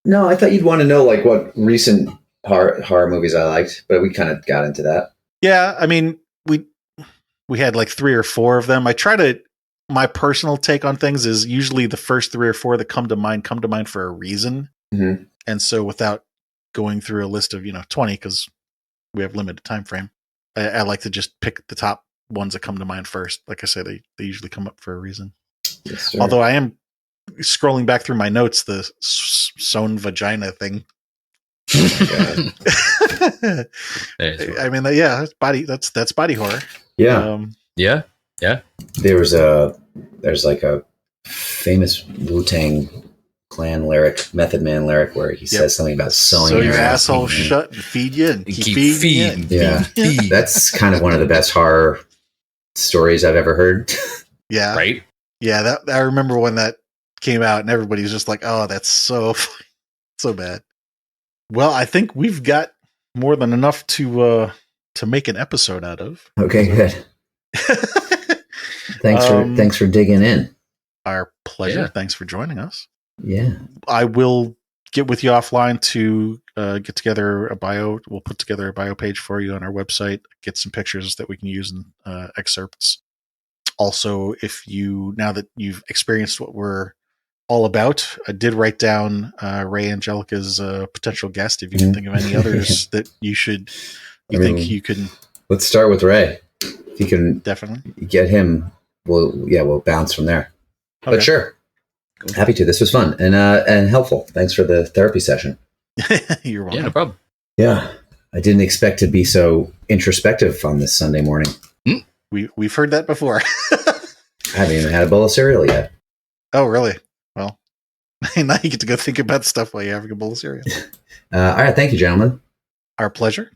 No, I thought you'd want to know like what recent horror movies I liked, but we kind of got into that. Yeah, I mean, we had like 3 or 4 of them. My personal take on things is usually the first 3 or 4 that come to mind for a reason. Mm-hmm. And so without going through a list of, 20, because we have limited time frame, I like to just pick the top ones that come to mind first. Like I said, they usually come up for a reason. Yes, sir. Although I am scrolling back through my notes, the sewn vagina thing. Oh There's- I mean, yeah, that's body horror. yeah. yeah. There's like a famous Wu-Tang Clan lyric, Method Man lyric, where he says something about sewing So your ass asshole shut and feed you and keep feeding you. Yeah, that's kind of one of the best horror stories I've ever heard. Yeah. Right? Yeah, that I remember when that came out and everybody was just like, "Oh, that's so bad." Well, I think we've got more than enough to make an episode out of. Okay, good. Thanks for digging in. Our pleasure. Yeah. Thanks for joining us. Yeah. I will get with you offline to get together a bio. We'll put together a bio page for you on our website, get some pictures that we can use in excerpts. Also, now that you've experienced what we're all about, I did write down Ray Angelica's potential guest. If you can think of any others that you think you can. Let's start with Ray. If you can Definitely get him, we'll bounce from there. Okay. But sure. Happy to. This was fun and helpful. Thanks for the therapy session. You're welcome. Yeah, no problem. Yeah. I didn't expect to be so introspective on this Sunday morning. We've heard that before. I haven't even had a bowl of cereal yet. Oh, really? Well, now you get to go think about stuff while you're having a bowl of cereal. All right. Thank you, gentlemen. Our pleasure.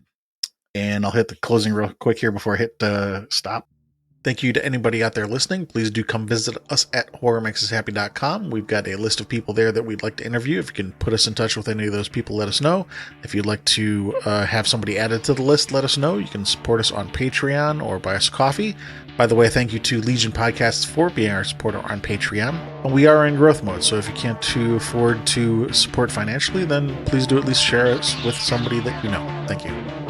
And I'll hit the closing real quick here before I hit stop. Thank you to anybody out there listening. Please do come visit us at horrormakesushappy.com. We've got a list of people there that we'd like to interview. If you can put us in touch with any of those people, let us know. If you'd like to have somebody added to the list, let us know. You can support us on Patreon or buy us coffee. By the way, thank you to Legion Podcasts for being our supporter on Patreon. And we are in growth mode, so if you can't afford to support financially, then please do at least share us with somebody that you know. Thank you.